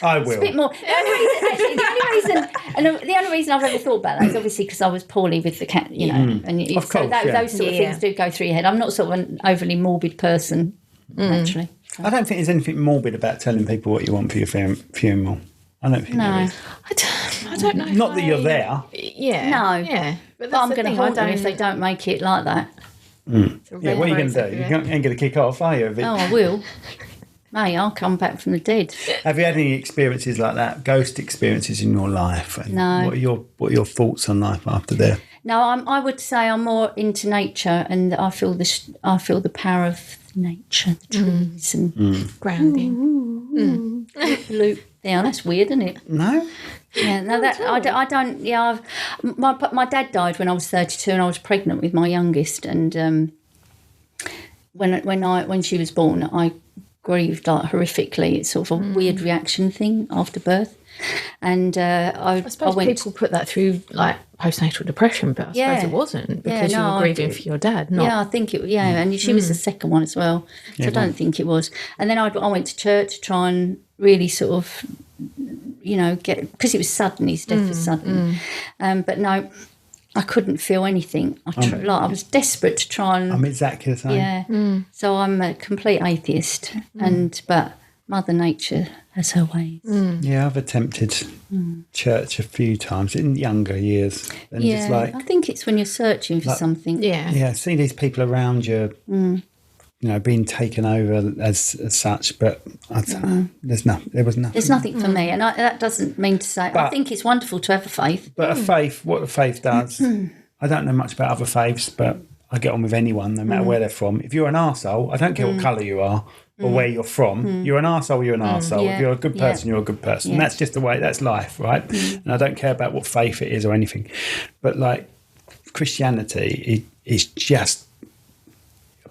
I A bit will. more. The only reason I've ever thought about that is obviously because I was poorly with the cat, you know. And Of so course, yeah. those sort of things do go through your head. I'm not sort of an overly morbid person, actually. I don't think there's anything morbid about telling people what you want for your funeral. I don't think there is. I don't know. Not that you're there. Yeah. No. Yeah. But I'm going to hold them if they don't make it like that. Yeah, what are you going to do? You ain't going to kick off, are you? Oh, I will. Mate, I'll come back from the dead. Have you had any experiences like that, ghost experiences in your life? And No. What are your thoughts on life after death? No, I would say I'm more into nature, and I feel the power of nature, the trees and Grounding. loop down. That's weird, isn't it? No? Yeah, no, that I don't. Yeah, my dad died when I was 32, and I was pregnant with my youngest, and when she was born, I grieved like horrifically. It's sort of a weird reaction thing after birth, and I suppose people put that through like postnatal depression, but I suppose it wasn't because you were grieving for your dad. Not, Yeah, I think it. Yeah, and she was the second one as well, so I don't think it was. And then I went to church to try and really sort of, you know, get, because it was sudden. His death was sudden, but no, I couldn't feel anything. I was desperate to try and. I'm exactly the same. Yeah, so I'm a complete atheist, but Mother Nature has her ways. Yeah, I've attempted church a few times in younger years. And Yeah, just like, I think it's when you're searching for something. yeah. see these people around you, you know, being taken over as such, but I don't know, there was nothing. There's nothing for me, and that doesn't mean to say. I But- think it's wonderful to have a faith. But a faith, what a faith does, I don't know much about other faiths, but I get on with anyone, no matter where they're from. If you're an arsehole, I don't care what colour you are or where you're from. You're an arsehole, you're an arsehole. Yeah. If you're a good person, you're a good person. Yeah. That's just the way, that's life, right? And I don't care about what faith it is or anything. But like Christianity is just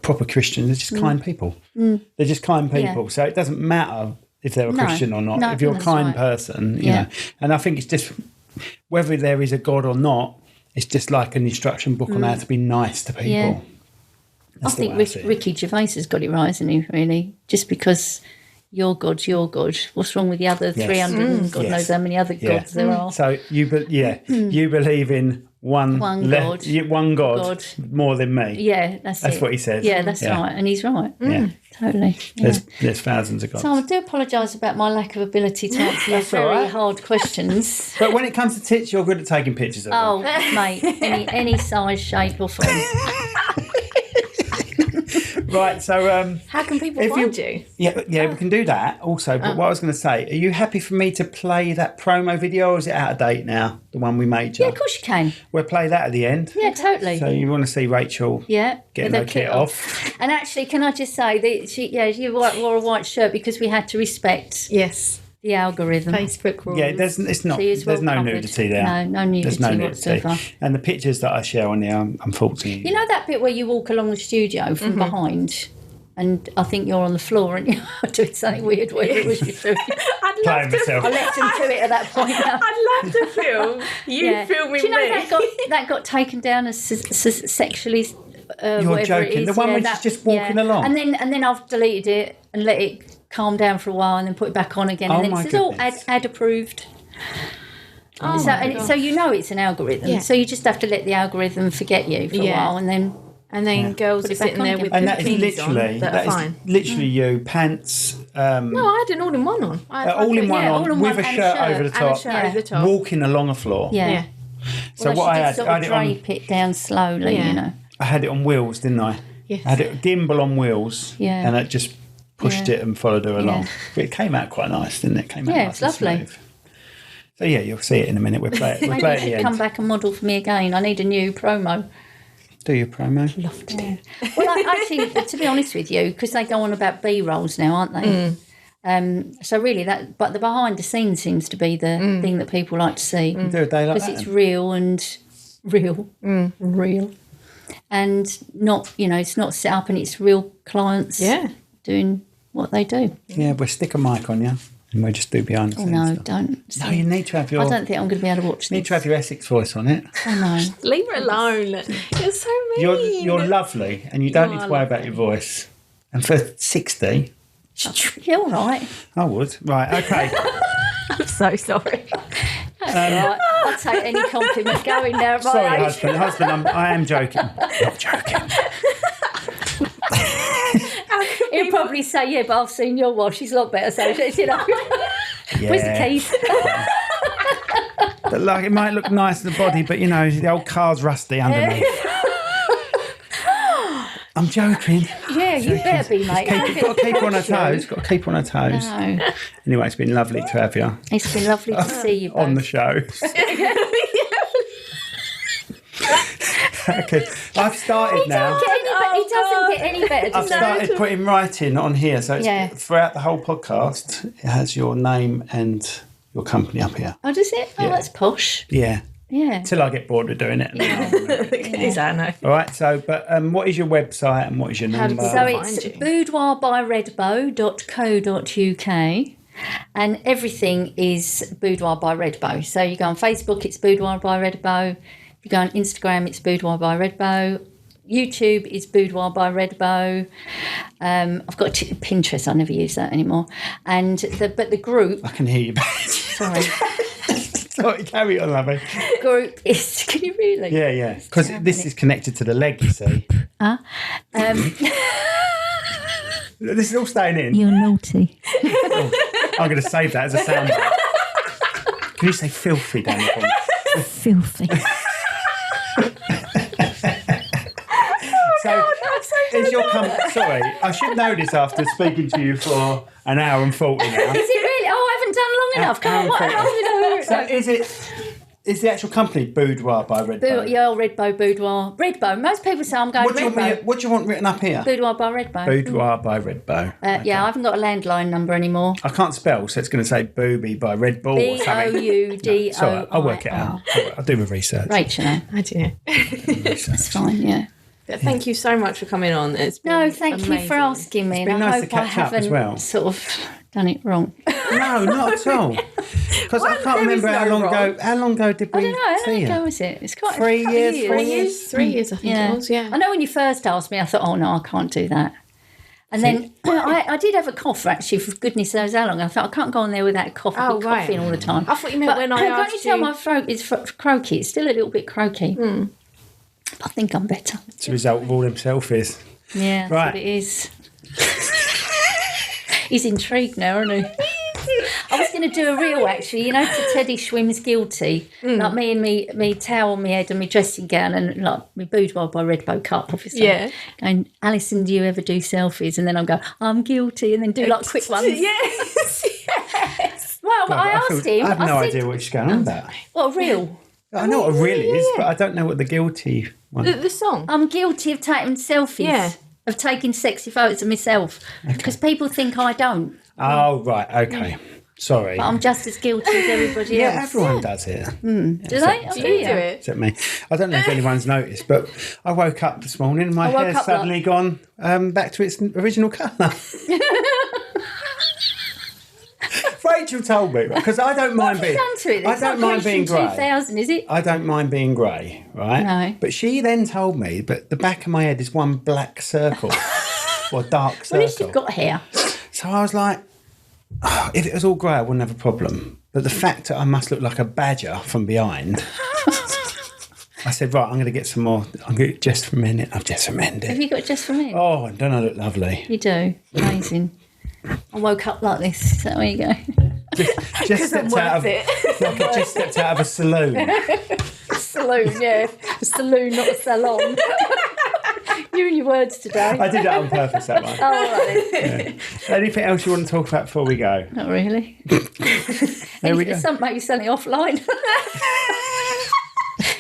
proper Christians. They're just kind people. They're just kind people. Yeah. So it doesn't matter if they're a No. Christian or not. No, if you're a that's kind right. person, you Yeah. know. And I think it's just whether there is a God or not, it's just like an instruction book on how to be nice to people. Yeah. That's I the think way I see it. Ricky Gervais has got it right, hasn't he, really? Just because your God's your God. What's wrong with the other 300 and God Yes. knows how many other gods there are? So you believe in one God. one God more than me. Yeah, that's what he says. Yeah, that's Yeah. right. And he's right. Yeah. Totally. Yeah. There's thousands of gods. So I do apologise about my lack of ability to answer your That's all very right. hard questions. But when it comes to tits, you're good at taking pictures of them. Oh, mate, any size, shape or form. Right, so How can people If find you? yeah, we can do that also. But what I was going to say, are you happy for me to play that promo video, or is it out of date now? The one we made you? Yeah, of course you can. We'll play that at the end. Yeah, totally. So you want to see Rachel? Yeah, Getting with her kit off. And actually, can I just say that she wore a white shirt because we had to respect Yes. the algorithm. Facebook rules. Yeah, there's no She is well no covered. nudity there. No nudity There's no nudity. whatsoever. And the pictures that I share on there, unfortunately, You know that bit where you walk along the studio from behind, and I think you're on the floor and you're doing something weird, whatever it was you're doing. I'd playing love to. myself. I left him to it at that point. I'd love to film you filming Do you know me. that got taken down as sexually? You're whatever joking. It is. The one where she's just walking along? and then I've deleted it and let it calm down for a while, and then put it back on again, Oh and then my it says, "Oh, goodness. ad approved." Oh so, my and gosh. so you know it's an algorithm. Yeah. So you just have to let the algorithm forget you for a Yeah. while, and then. And then girls Put are it back sitting on there again. with and the that is bikinis on literally that are fine. literally you pants. No, I had an all-in-one on. I had all in one yeah, on all in with one a and shirt shirt over the and a top, shirt over the top. walking along a floor. Yeah. Yeah. So Well, what I she did had, sort I of had it on. drape it down slowly, Yeah. you know. I had it on wheels, didn't I? Yes. I had it gimbal on wheels, Yeah. and I just pushed Yeah. it and followed her along. Yeah. But it came out quite nice, didn't it? It came out Yeah, nice it's and lovely. smooth. So yeah, you'll see it in a minute. We'll play it. We'll Maybe play you it at the should come end. back and model for me again. I need a new promo. Do your promo. Love to do. Well, actually, to be honest with you, because they go on about B-rolls now, aren't they? So really, but the behind the scenes seems to be the thing that people like to see, Do a day like because that. it's real, and not, it's not set up, and it's real clients Yeah. doing what they do. Yeah, we'll stick a mic on you. And we'll just do behind the Oh, scenes no, stuff. don't. No, you need to have your... I don't think I'm going to be able to watch You need this. to have your Essex voice on it. Oh, no. Leave her alone. You're so mean. You're lovely, and you don't need to are worry about your voice. And for 60, You're all right. I would. Right, okay. I'm so sorry. Right. I'll take any compliment going now. Right. Sorry, husband, I am joking. Not joking. He'll probably say, yeah, but I've seen your wash. She's a lot better. So, you know. Where's the keys? But like, it might look nice in the body, but you know, the old car's rusty underneath. I'm joking. Yeah, you better be, mate. Got to keep her on her toes. Got to keep her on her toes. No. Anyway, it's been lovely to have you It's been lovely to see you both. on the show. Okay, I've started now. He doesn't get any better. I've does he? started putting writing on here, so it's, Yeah. throughout the whole podcast, it has your name and your company up here. Oh, does it? Oh, Yeah. that's posh. Yeah, Yeah. till I get bored of doing it. Exactly. All right, so, but what is your website and what is your number? So it's find you? boudoirbyredbow.co.uk. And everything is Boudoir by Redbow. So you go on Facebook, it's Boudoir by Redbow. If you go on Instagram, it's Boudoir by Redbow. YouTube is Boudoir by Redbow. I've got Pinterest. I never use that anymore. And the group. I can hear you. Sorry, Sorry, carry on, lovey. group is. Can you really? Yeah. Because this is connected to the leg, you see. This is all staying in. You're naughty. I'm going to save that as a sound bite. Can you say filthy down the bottom? Filthy. So, is your sorry, I should know this after speaking to you for an hour and 40 now. Is it really? Oh, I haven't done long enough. Come on, what? So is the actual company Boudoir by Redbow? Yeah, Redbow, Boudoir. Redbow. Most people say I'm going What do Redbow. you want written up here? Boudoir by Redbow. Boudoir by Redbow. Yeah, I haven't got a landline number anymore. I can't spell, so it's going to say Booby by Red Bull or something. Boudo. It's all right, I'll work it out. I'll do my research. Rachel, I do. it's fine, yeah. But thank you so much for coming on. It's been No, thank you for amazing. asking me. been And nice I to hope I catch up as haven't well. sort of done it wrong. No, not at all. Because I can't there is remember how no long wrong. ago. How long ago did we I don't know. How see long you? ago was it? It's quite 3 a couple years, of 4 years? 3 years, I think it was, yeah. I know when you first asked me, I thought, oh no, I can't do that. And then I did have a cough, actually, for goodness knows how long. I thought, I can't go on there without coughing, Oh, right. coughing all the time. I thought you meant when I can't asked you tell you- my throat is croaky? It's still a little bit croaky. I think I'm better. It's a result of all them selfies. Yeah, that's Right. what it is. He's intrigued now, isn't he? I was going to do a reel, actually, you know, to Teddy Schwimm's Guilty. Like me and me towel on my head and my dressing gown and like my Boudoir by Redbow cup, obviously. Yeah. And Allison, do you ever do selfies? And then I'll go, I'm guilty, and then do like quick ones. Yes. Well, I asked him. I have no said, idea what she's going on about. What, a reel? I know what a reel is, but I don't know what the guilty one. The song. I'm guilty of taking selfies. Yeah. Of taking sexy photos of myself. Because people think I don't. Oh, right, okay. Sorry. But I'm just as guilty as everybody Yeah, else. everyone does it. Do they? Oh, Do you do it? Except me. I don't know if anyone's noticed, but I woke up this morning and my I woke hair's up suddenly gone back to its original colour. Rachel told me, because I don't mind What have you done to it? I It's don't not mind being Creation grey. 2000, is it? I don't mind being grey, right? No. But she then told me that the back of my head is one black circle or dark Well, at circle. least you've got hair. So I was like, oh, if it was all grey, I wouldn't have a problem. But the fact that I must look like a badger from behind, I said, right, I'm going to get some more. I'm going to just for a minute. I've just amended. Have you got just for me? Oh, and don't I look lovely? You do. Amazing. I woke up like this. So there you go. Just stepped out of like I just stepped out of a saloon. Saloon, yeah. A saloon, not a salon. You and your words today. I did that on purpose, that one. Oh, all right then. Anything else you want to talk about before we go? Not really. There we go. Maybe something offline.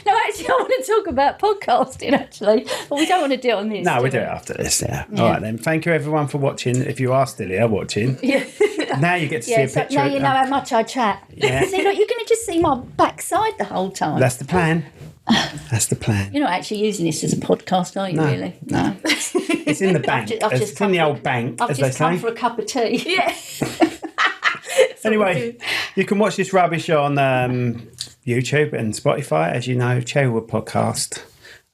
No, actually, I want to talk about podcasting, actually. But we don't want to do it on this. No, we'll do do it after this, yeah. All right, then. Thank you, everyone, for watching. If you are still here watching. Yeah. Now you get to see Yeah, a so picture. now you know how much I chat. Yeah. See, look, you're going to just see my backside the whole time. That's the plan. That's the plan. You're not actually using this as a podcast, are you, No. really? No. It's in the bank. I've just It's in the come old bank, I've as they just come say. for a cup of tea. Yeah. Anyway, you can watch this rubbish on YouTube and Spotify, as you know, Cherrywood Podcast.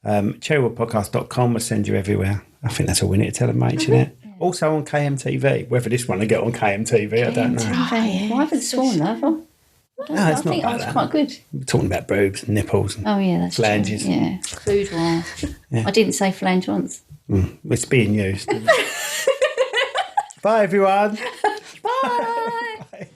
Cherrywoodpodcast.com will send you everywhere. I think that's all we need to tell them, mate, isn't it? Also on KMTV. Whether this one will get on KMTV, I don't know. Well, I haven't sworn that, have I? No, it's I think I was quite good. We're talking about boobs and nipples and That's flanges. true. Yeah, boudoir. I didn't say flange once. It's being used. Bye, everyone. Bye.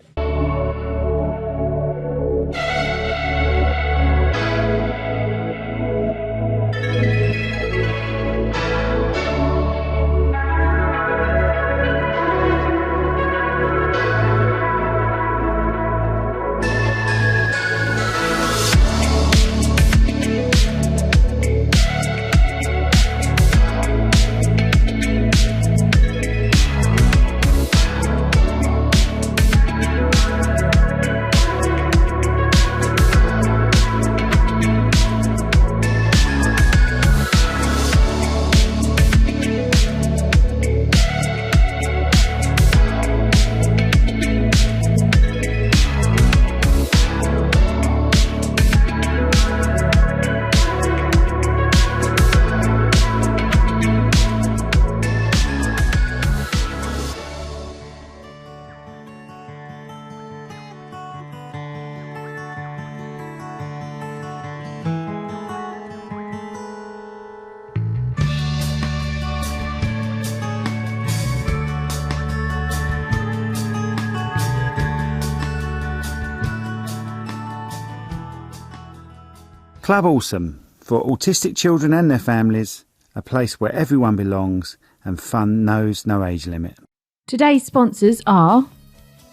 Club Awesome, for autistic children and their families, a place where everyone belongs and fun knows no age limit. Today's sponsors are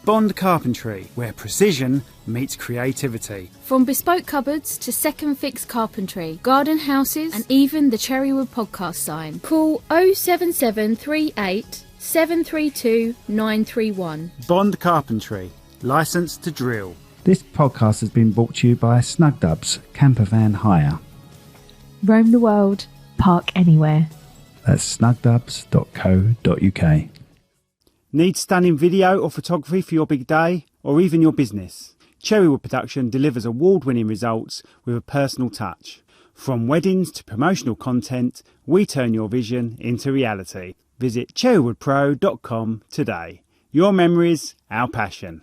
Bond Carpentry, where precision meets creativity. from bespoke cupboards to second fix carpentry, garden houses, and even the Cherrywood Podcast sign. Call 07738 732 931. Bond Carpentry, licensed to drill. This podcast has been brought to you by Snugdubs Camper Van Hire. Roam the world, park anywhere. That's snugdubs.co.uk. Need stunning video or photography for your big day or even your business? Cherrywood Production delivers award-winning results with a personal touch. From weddings to promotional content, we turn your vision into reality. Visit cherrywoodpro.com today. Your memories, our passion.